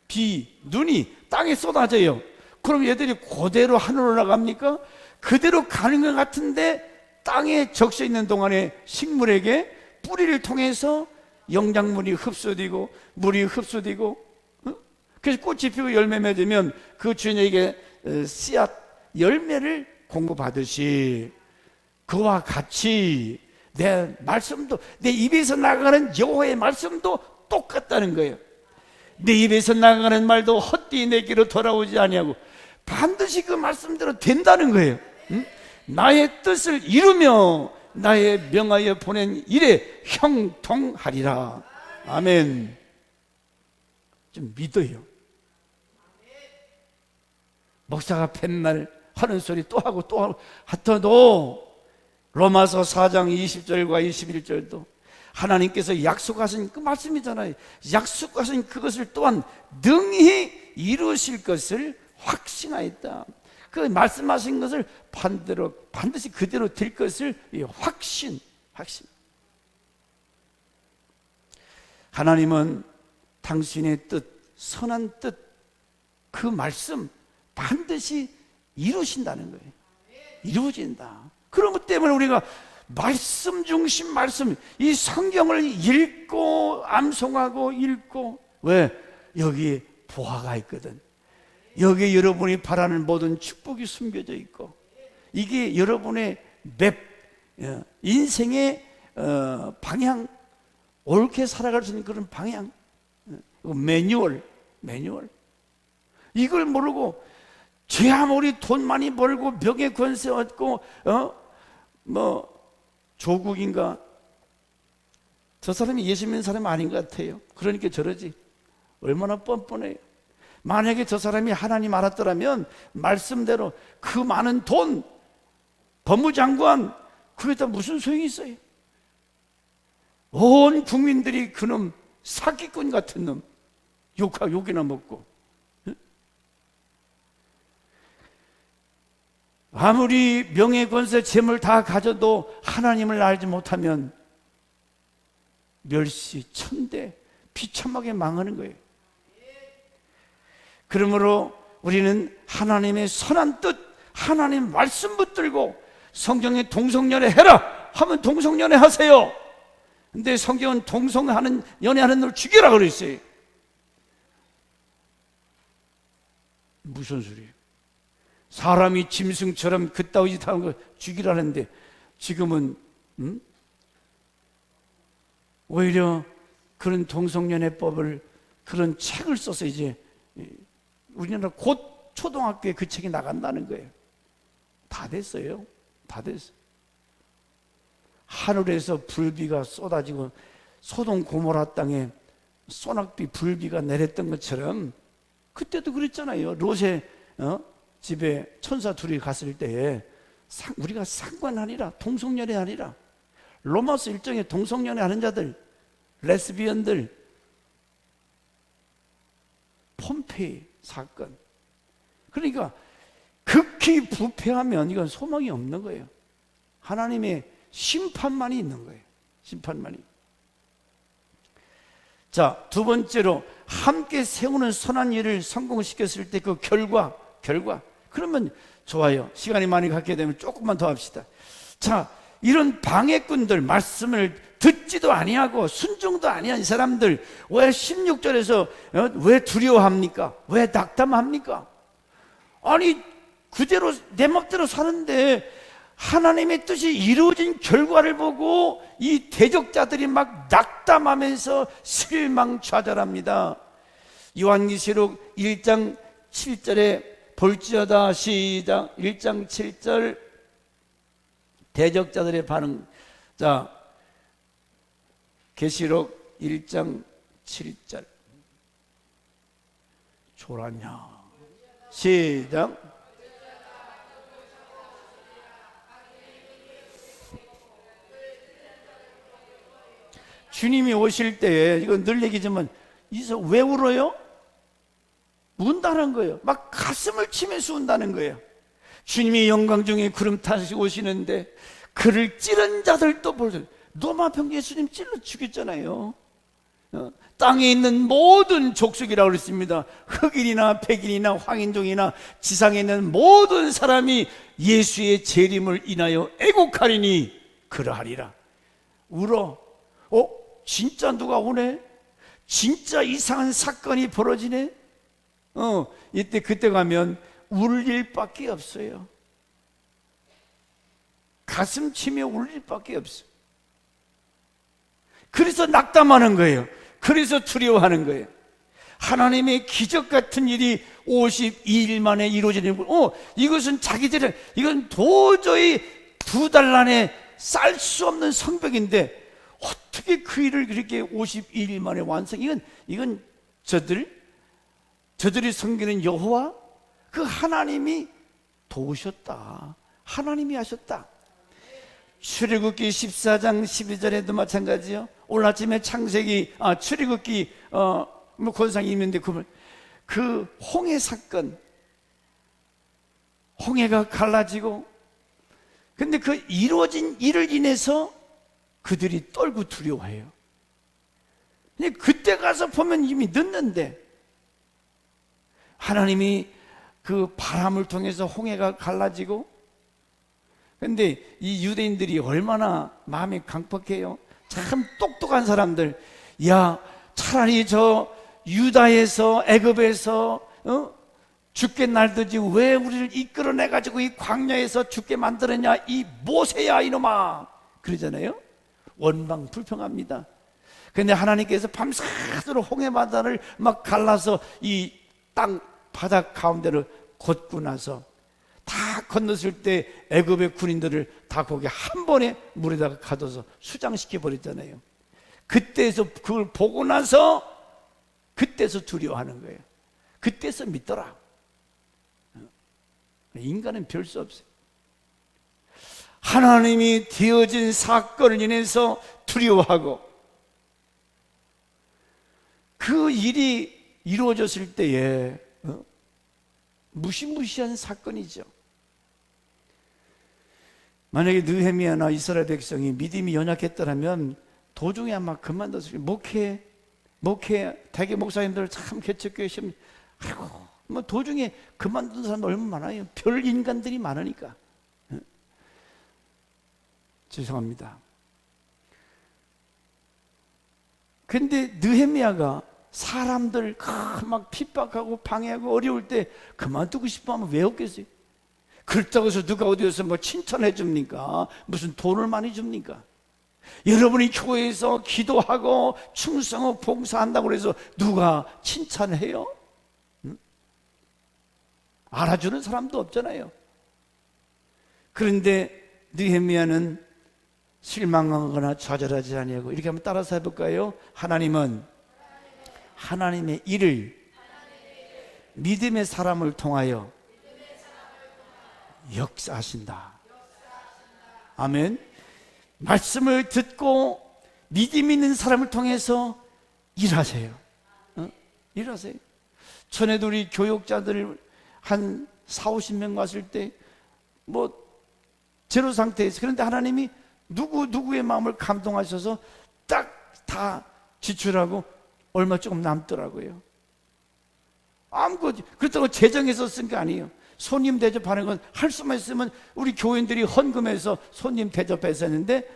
비, 눈이 땅에 쏟아져요. 그럼 얘들이 그대로 하늘로 나갑니까? 그대로 가는 것 같은데 땅에 적셔 있는 동안에 식물에게 뿌리를 통해서 영양분이 흡수되고 물이 흡수되고, 그래서 꽃이 피고 열매 맺으면 그 주인에게 씨앗 열매를 공급하듯이 그와 같이 내 말씀도, 내 입에서 나가는 여호와의 말씀도 똑같다는 거예요. 내 입에서 나가는 말도 헛되이 내게로 돌아오지 아니하고 반드시 그 말씀대로 된다는 거예요. 응? 나의 뜻을 이루며 나의 명하여 보낸 일에 형통하리라. 아멘. 좀 믿어요. 목사가 맨날 하는 소리 또 하고 또 하고 하더라도 로마서 4장 20절과 21절도 하나님께서 약속하신 그 말씀이잖아요. 약속하신 그것을 또한 능히 이루실 것을 확신하였다. 그 말씀하신 것을 반드시 그대로 될 것을 확신. 하나님은 당신의 뜻, 선한 뜻, 그 말씀 반드시 이루신다는 거예요. 이루어진다. 그런 것 때문에 우리가 말씀 중심 말씀, 이 성경을 읽고 암송하고 읽고, 왜? 여기 보화가 있거든. 여기에 여러분이 바라는 모든 축복이 숨겨져 있고, 이게 여러분의 맵, 인생의 방향, 옳게 살아갈 수 있는 그런 방향, 매뉴얼. 이걸 모르고 제 아무리 돈 많이 벌고 명예 권세 얻고 조국인가, 저 사람이 예수 믿는 사람이 아닌 것 같아요. 그러니까 저러지. 얼마나 뻔뻔해요. 만약에 저 사람이 하나님 알았더라면 말씀대로 그 많은 돈, 법무장관, 그게다 무슨 소용이 있어요? 온 국민들이 그놈 사기꾼 같은 놈 욕이나 먹고, 아무리 명예, 권세, 재물 다 가져도 하나님을 알지 못하면 멸시, 천대, 비참하게 망하는 거예요. 그러므로 우리는 하나님의 선한 뜻, 하나님 말씀 붙들고 성경에 동성연애 해라 하면 동성연애 하세요. 근데 성경은 동성하는 연애하는 놈을 죽여라 그랬어요. 무슨 소리예요? 사람이 짐승처럼 그따위 짓 하는 거 죽이라는데 지금은 오히려 그런 동성연애법을, 그런 책을 써서 이제 우리나라 곧 초등학교에 그 책이 나간다는 거예요. 다 됐어요. 다 됐어요. 하늘에서 불비가 쏟아지고 소돔 고모라 땅에 소낙비 불비가 내렸던 것처럼 그때도 그랬잖아요. 롯의 집에 천사 둘이 갔을 때에 우리가 상관하니라, 동성연애하니라. 로마서 1장에 동성연애하는 자들, 레스비언들, 폼페이 사건. 그러니까 극히 부패하면 이건 소망이 없는 거예요. 하나님의 심판만이 있는 거예요. 심판만이. 자, 두 번째로 함께 세우는 선한 일을 성공시켰을 때 그 결과. 그러면 좋아요. 시간이 많이 갖게 되면 조금만 더 합시다. 자, 이런 방해꾼들, 말씀을 듣지도 아니하고 순종도 아니한 이 사람들, 왜 16절에서 왜 두려워합니까? 왜 낙담합니까? 아니, 그대로 내 맘대로 사는데 하나님의 뜻이 이루어진 결과를 보고 이 대적자들이 막 낙담하면서 실망좌절합니다. 요한계시록 1장 7절에 볼지어다. 시작. 1장 7절 대적자들의 반응. 자, 계시록 1장 7절 졸았냐? 시작. 주님이 오실 때에, 이건 늘 얘기지만, 이서 왜 울어요? 운다는 거예요. 막 가슴을 치면서 운다는 거예요. 주님이 영광 중에 구름 타시고 오시는데 그를 찌른 자들도 보세요. 노마병 예수님 찔러 죽였잖아요. 땅에 있는 모든 족속이라고 그랬습니다. 흑인이나 백인이나 황인종이나 지상에 있는 모든 사람이 예수의 재림을 인하여 애곡하리니 그러하리라. 울어. 진짜 누가 오네? 진짜 이상한 사건이 벌어지네? 그때 가면 울 일밖에 없어요. 가슴 치며 울 일밖에 없어요. 그래서 낙담하는 거예요. 그래서 두려워하는 거예요. 하나님의 기적 같은 일이 52일 만에 이루어지는 거. 이것은 자기들은, 이건 도저히 2달 안에 쌀 수 없는 성벽인데 어떻게 그 일을 그렇게 52일 만에 완성? 이건 저들이 섬기는 여호와 그 하나님이 도우셨다. 하나님이 하셨다. 출애굽기 14장 12절에도 마찬가지요. 오늘 아침에 출애굽기 권상이 있는데 그 홍해 사건, 홍해가 갈라지고, 근데 그 이루어진 일을 인해서 그들이 떨고 두려워해요. 근데 그때 가서 보면 이미 늦는데, 하나님이 그 바람을 통해서 홍해가 갈라지고, 근데 이 유대인들이 얼마나 마음이 강팍해요. 참 똑똑한 사람들. 야, 차라리 저 유다에서, 애굽에서 죽게 날듯이 왜 우리를 이끌어내가지고 이 광야에서 죽게 만들었냐, 이 모세야 이놈아, 그러잖아요. 원망 불평합니다. 근데 하나님께서 밤새도록 홍해 바다를 막 갈라서 이 땅 바닥 가운데를 걷고 나서 다 건넜을 때 애굽의 군인들을 다 거기 한 번에 물에다가 가둬서 수장시켜 버렸잖아요. 그때서 그걸 보고 나서 그때서 두려워하는 거예요. 그때서 믿더라. 인간은 별 수 없어요. 하나님이 되어진 사건을 인해서 두려워하고, 그 일이 이루어졌을 때에 무시무시한 사건이죠. 만약에 느헤미야나 이스라엘 백성이 믿음이 연약했더라면 도중에 아마 그만뒀을 거예요. 목회 대개 목사님들 참 개척교회 시험, 뭐 도중에 그만둔 사람 얼마나 많아요. 별 인간들이 많으니까. 죄송합니다. 근데 느헤미야가 사람들 막 핍박하고 방해하고 어려울 때 그만두고 싶어 하면 왜 없겠어요? 그렇다고 해서 누가 어디에서 뭐 칭찬해 줍니까? 무슨 돈을 많이 줍니까? 여러분이 교회에서 기도하고 충성하고 봉사한다고 해서 누가 칭찬해요? 알아주는 사람도 없잖아요. 그런데 느헤미야는 실망하거나 좌절하지 아니하고, 이렇게 한번 따라서 해볼까요? 하나님은 하나님의 일을 믿음의 사람을 통하여 역사하신다. 아멘. 말씀을 듣고 믿음 있는 사람을 통해서 일하세요. 일하세요. 전에도 우리 교육자들 한 40-50명 왔을 때 뭐 제로 상태에서, 그런데 하나님이 누구의 마음을 감동하셔서 딱 다 지출하고 얼마 조금 남더라고요. 아무것도. 그렇다고 재정에서 쓴 게 아니에요. 손님 대접하는 건 할 수만 있으면 우리 교인들이 헌금해서 손님 대접해서 했는데,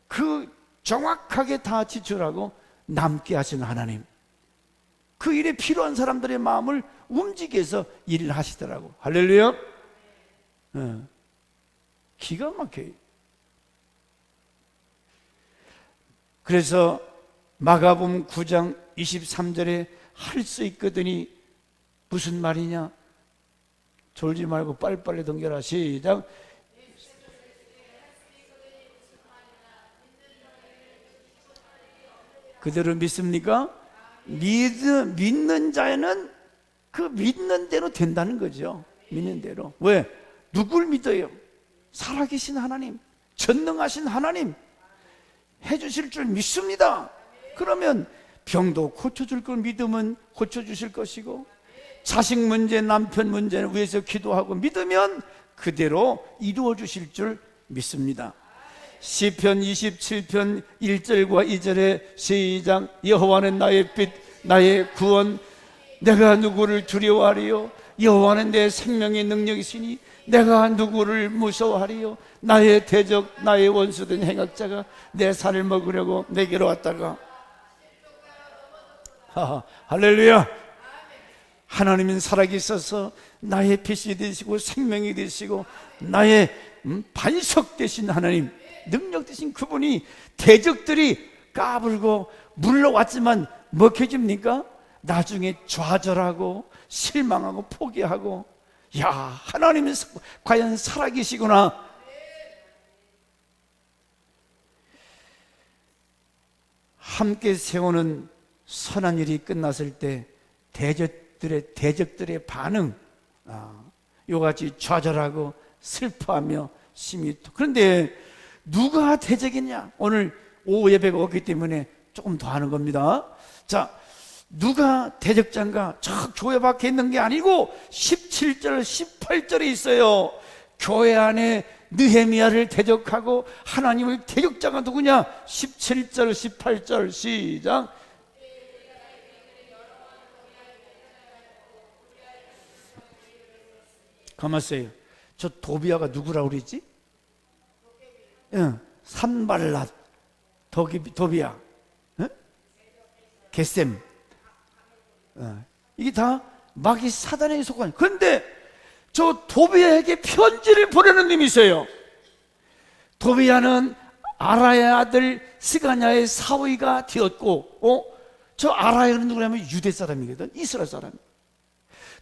그 정확하게 다 지출하고 남게 하시는 하나님, 그 일에 필요한 사람들의 마음을 움직여서 일을 하시더라고. 할렐루야. 기가 막혀요. 그래서 마가복음 9장 23절에 할 수 있거든이 무슨 말이냐? 졸지 말고 빨리빨리 동결하. 시작. 그대로 믿습니까? 믿는 자에는 그 믿는 대로 된다는 거죠. 믿는 대로. 왜? 누굴 믿어요? 살아계신 하나님, 전능하신 하나님 해주실 줄 믿습니다. 그러면 병도 고쳐줄 걸 믿으면 고쳐주실 것이고, 자식 문제, 남편 문제는 위해서 기도하고 믿으면 그대로 이루어 주실 줄 믿습니다. 시편 27편 1절과 2절에 시작. 여호와는 나의 빛, 나의 구원, 내가 누구를 두려워하리요? 여호와는 내 생명의 능력이시니 내가 누구를 무서워하리요? 나의 대적, 나의 원수된 행악자가 내 살을 먹으려고 내게로 왔다가. 할렐루야. 하나님은 살아계셔서 나의 빛이 되시고 생명이 되시고 나의 반석 되신 하나님, 능력 되신 그분이 대적들이 까불고 물러왔지만 먹혀집니까? 나중에 좌절하고 실망하고 포기하고, 야, 하나님은 과연 살아계시구나. 함께 세우는 선한 일이 끝났을 때 대적들의 반응, 요같이 좌절하고 슬퍼하며 심히. 그런데 누가 대적이냐? 오늘 오후 예배가 없기 때문에 조금 더 하는 겁니다. 자, 누가 대적자인가? 저 교회 밖에 있는 게 아니고 17절 18절에 있어요. 교회 안에 느헤미야를 대적하고 하나님을 대적자가 누구냐? 17절 18절 시작. 가만있어요. 저 도비야가 누구라고 그러지? 산발랏, 도비야, 게셈, 이게 다 마귀 사단에 속한. 그런데 저 도비야에게 편지를 보내는 놈이 있어요. 도비야는 아라의 아들 스가냐의 사위가 되었고, 저 아라야는 누구냐면 유대 사람이거든, 이스라엘 사람.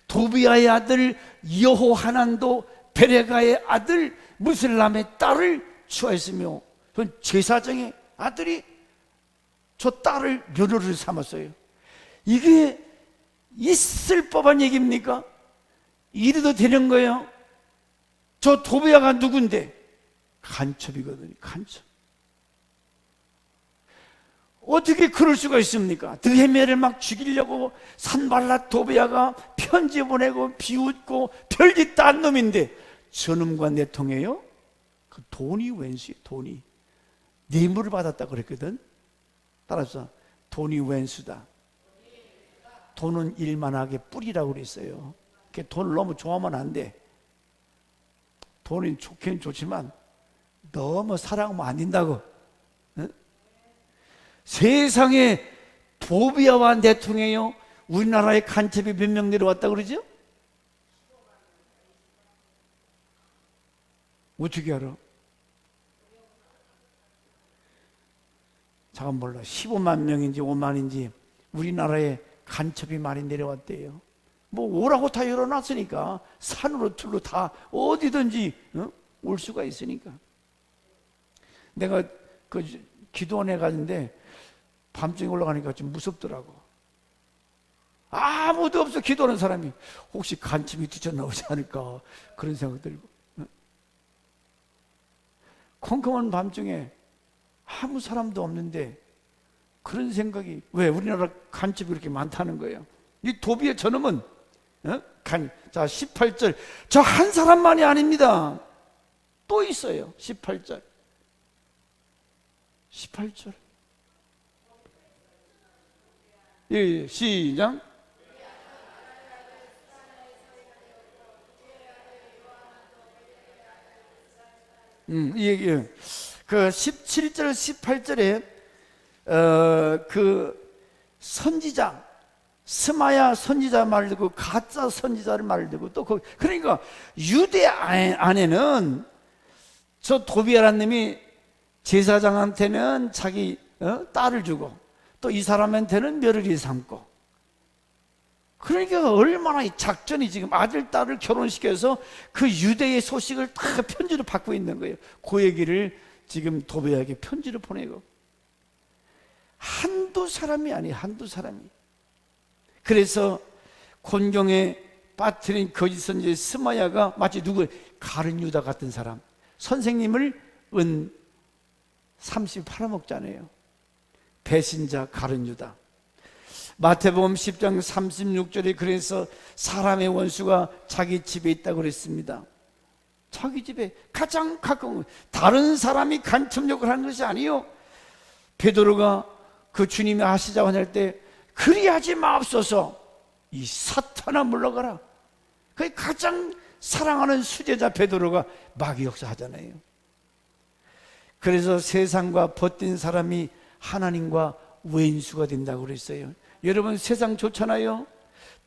도비야의 아들 여호하난도 베레가의 아들 무슬람의 딸을 취하였으며, 제사장의 아들이 저 딸을 며느리를 삼았어요. 이게 있을 법한 얘기입니까? 이래도 되는 거예요? 저 도비야가 누군데? 간첩이거든요. 간첩. 어떻게 그럴 수가 있습니까? 느헤미야를 막 죽이려고 산발랏 도비야가 편지 보내고 비웃고 별짓 다 한 놈인데 저놈과 내통해요? 그 돈이 웬수예요. 돈이 뇌물을 받았다 그랬거든. 따라서 돈이 웬수다. 돈은 일만하게 뿌리라고 그랬어요. 돈을 너무 좋아하면 안 돼. 돈이 좋긴 좋지만 너무 사랑하면 안 된다고. 응? 세상에 도비야와 내통해요. 우리나라에 간첩이 몇 명 내려왔다 그러죠? 어떻게 알아? 잠깐 몰라. 15만 명인지 5만인지 우리나라에 간첩이 많이 내려왔대요. 뭐 오라고 다 열어놨으니까 산으로 들로 다 어디든지 올 수가 있으니까. 내가 그 기도원에 갔는데 밤중에 올라가니까 좀 무섭더라고. 아무도 없어. 기도하는 사람이. 혹시 간첩이 뛰쳐나오지 않을까 그런 생각 들고. 컴컴한 밤중에 아무 사람도 없는데 그런 생각이, 왜 우리나라 간첩이 그렇게 많다는 거예요. 이 도비의 저놈은 자 18절, 저 한 사람만이 아닙니다. 또 있어요. 18절 예, 시작. 그 17절 18절에 그 선지자 스마야 선지자 말을 듣고 가짜 선지자를 말을 듣고 또 그러니까 유대 안에는 저 도비야라는 놈이 제사장한테는 자기 딸을 주고 또 이 사람한테는 며느리 삼고, 그러니까 얼마나 이 작전이 지금 아들, 딸을 결혼시켜서 그 유대의 소식을 다 편지로 받고 있는 거예요. 그 얘기를 지금 도비야에게 편지를 보내고. 한두 사람이 아니에요, 한두 사람이. 그래서 곤경에 빠뜨린 거짓 선지 스마야가 마치 누구, 가룟 유다 같은 사람, 선생님을 은 30 팔아먹잖아요. 배신자 가룟 유다. 마태복음 10장 36절에 그래서 사람의 원수가 자기 집에 있다고 그랬습니다. 자기 집에 가장 가까운, 다른 사람이 간첩력을 하는 것이 아니요, 베드로가 그 주님이 하시자고 할 때 그리하지 마옵소서, 이 사탄아 물러가라. 그 가장 사랑하는 수제자 베드로가 마귀 역사하잖아요. 그래서 세상과 벗된 사람이 하나님과 왼수가 된다고 그랬어요. 여러분, 세상 좋잖아요.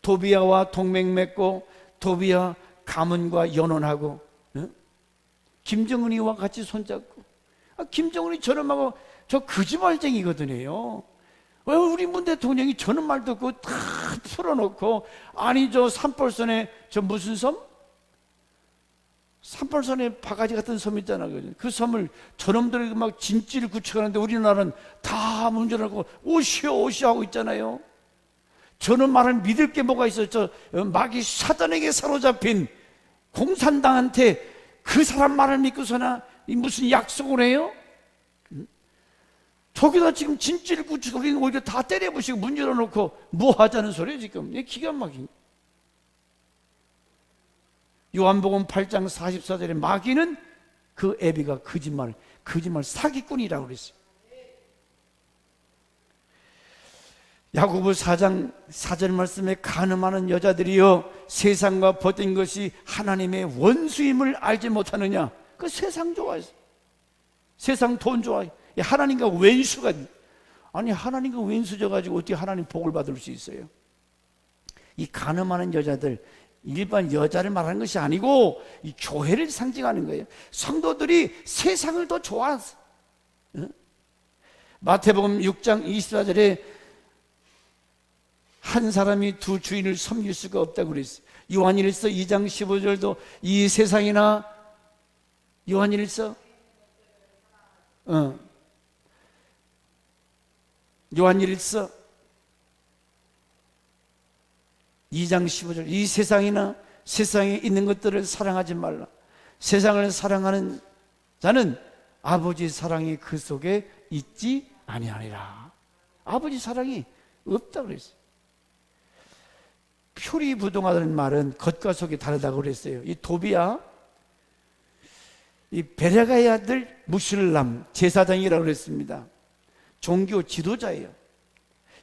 도비야와 동맹 맺고 도비야 가문과 연혼하고, 김정은이와 같이 손잡고. 김정은이 저런 말고, 저 거짓말쟁이거든요. 왜 우리 문 대통령이 저런 말 듣고 다 풀어놓고, 아니 저 산벌선에 저 무슨 섬? 산벌선에 바가지 같은 섬 있잖아. 그 섬을 저놈들이 막 진지를 구축하는데 우리나라는 다 문제라고 오시오 하고 있잖아요. 저놈 말을 믿을 게 뭐가 있어요? 저 마귀 사단에게 사로잡힌 공산당한테 그 사람 말을 믿고서나 무슨 약속을 해요? 저기다 지금 진지를 구축하고 우리는 오히려 다 때려부시고 문 열어놓고 뭐 하자는 소리예요 지금. 기가 막힌. 요한복음 8장 44절에 마귀는 그 애비가 거짓말 사기꾼이라고 그랬어요. 야고보 4장 4절 말씀에 간음하는 여자들이여 세상과 벗은 것이 하나님의 원수임을 알지 못하느냐. 그 세상 좋아해서, 세상 돈 좋아해. 하나님과 왼수가, 아니 하나님과 왼수져 가지고 어떻게 하나님 복을 받을 수 있어요? 이 간음하는 여자들, 일반 여자를 말하는 것이 아니고 이 교회를 상징하는 거예요. 성도들이 세상을 더 좋아했어. 마태복음 6장 24절에 한 사람이 두 주인을 섬길 수가 없다고 그랬어요. 요한일서 2장 15절도 이 세상이나, 요한일서 요한일서 2장 15절, 이 세상이나 세상에 있는 것들을 사랑하지 말라. 세상을 사랑하는 자는 아버지 사랑이 그 속에 있지 아니하리라. 아버지 사랑이 없다고 그랬어요. 표리부동하다는 말은 겉과 속이 다르다고 그랬어요. 이 도비야, 이 베레가의 아들 무슬람 제사장이라고 그랬습니다. 종교 지도자예요.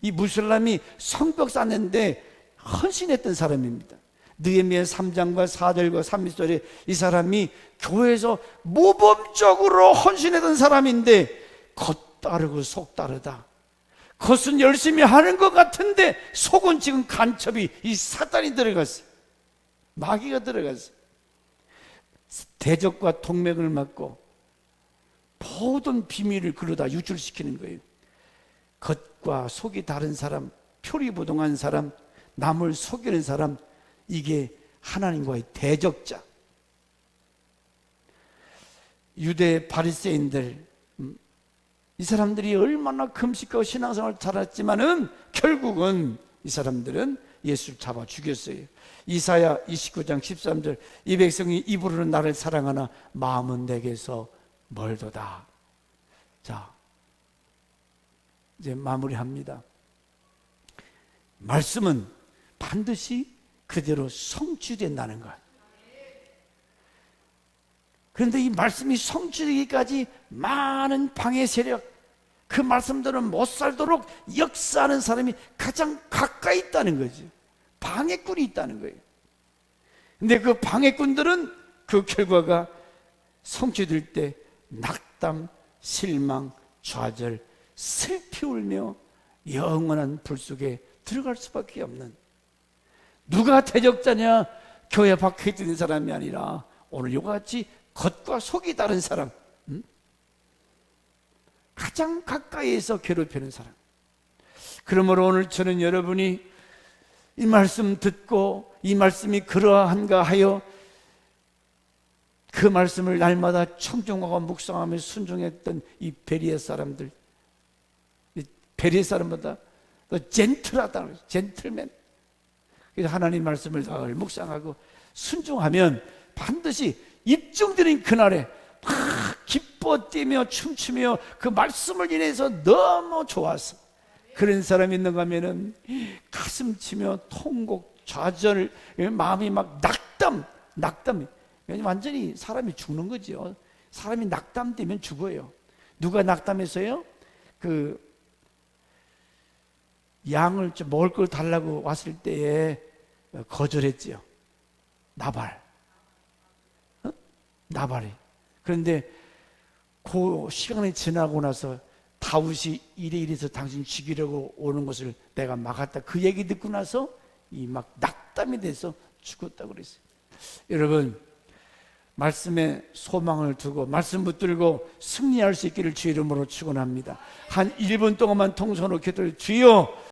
이 무슬람이 성벽 쌓는데 헌신했던 사람입니다. 느헤미야 3장과 4절과 30절에 이 사람이 교회에서 모범적으로 헌신했던 사람인데 겉 따르고 속 다르다. 겉은 열심히 하는 것 같은데 속은 지금 간첩이, 이 사탄이 들어갔어요. 마귀가 들어갔어요. 대적과 동맹을 맺고 모든 비밀을 그러다 유출시키는 거예요. 겉과 속이 다른 사람, 표리부동한 사람, 남을 속이는 사람, 이게 하나님과의 대적자. 유대 바리새인들, 이 사람들이 얼마나 금식하고 신앙생활을 잘했지만은 결국은 이 사람들은 예수를 잡아 죽였어요. 이사야 29장 13절, 이 백성이 입으로는 나를 사랑하나 마음은 내게서 멀도다. 자, 이제 마무리합니다. 말씀은 반드시 그대로 성취된다는 것. 그런데 이 말씀이 성취되기까지 많은 방해 세력, 그 말씀대로 못 살도록 역사하는 사람이 가장 가까이 있다는 거죠. 방해꾼이 있다는 거예요. 근데 그 방해꾼들은 그 결과가 성취될 때 낙담, 실망, 좌절, 슬피 울며 영원한 불 속에 들어갈 수밖에 없는, 누가 대적자냐? 교회 밖에 있는 사람이 아니라 오늘 이와 같이 겉과 속이 다른 사람, 가장 가까이에서 괴롭히는 사람. 그러므로 오늘 저는 여러분이 이 말씀 듣고 이 말씀이 그러한가 하여 그 말씀을 날마다 청종하고 묵상하며 순종했던 이 베리아 사람들, 이 베리아 사람보다 더 젠틀하다, 젠틀맨. 그래서 하나님 말씀을 늘 묵상하고 순종하면 반드시 입증되는 그날에 막 기뻐 뛰며 춤추며 그 말씀을 인해서 너무 좋아서 그런 사람이 있는가 하면은 가슴 치며 통곡 좌절, 마음이 막 낙담. 완전히 사람이 죽는 거죠. 사람이 낙담되면 죽어요. 누가 낙담했어요? 그 양을 좀 먹을 걸 달라고 왔을 때에 거절했지요. 나발이. 그런데 그 시간이 지나고 나서 다윗이 이래서 당신 죽이려고 오는 것을 내가 막았다. 그 얘기 듣고 나서 이 막 낙담이 돼서 죽었다고 그랬어요. 여러분, 말씀에 소망을 두고 말씀 붙들고 승리할 수 있기를 주의 이름으로 축원합니다. 한 1분 동안만 통성으로 기도해 주여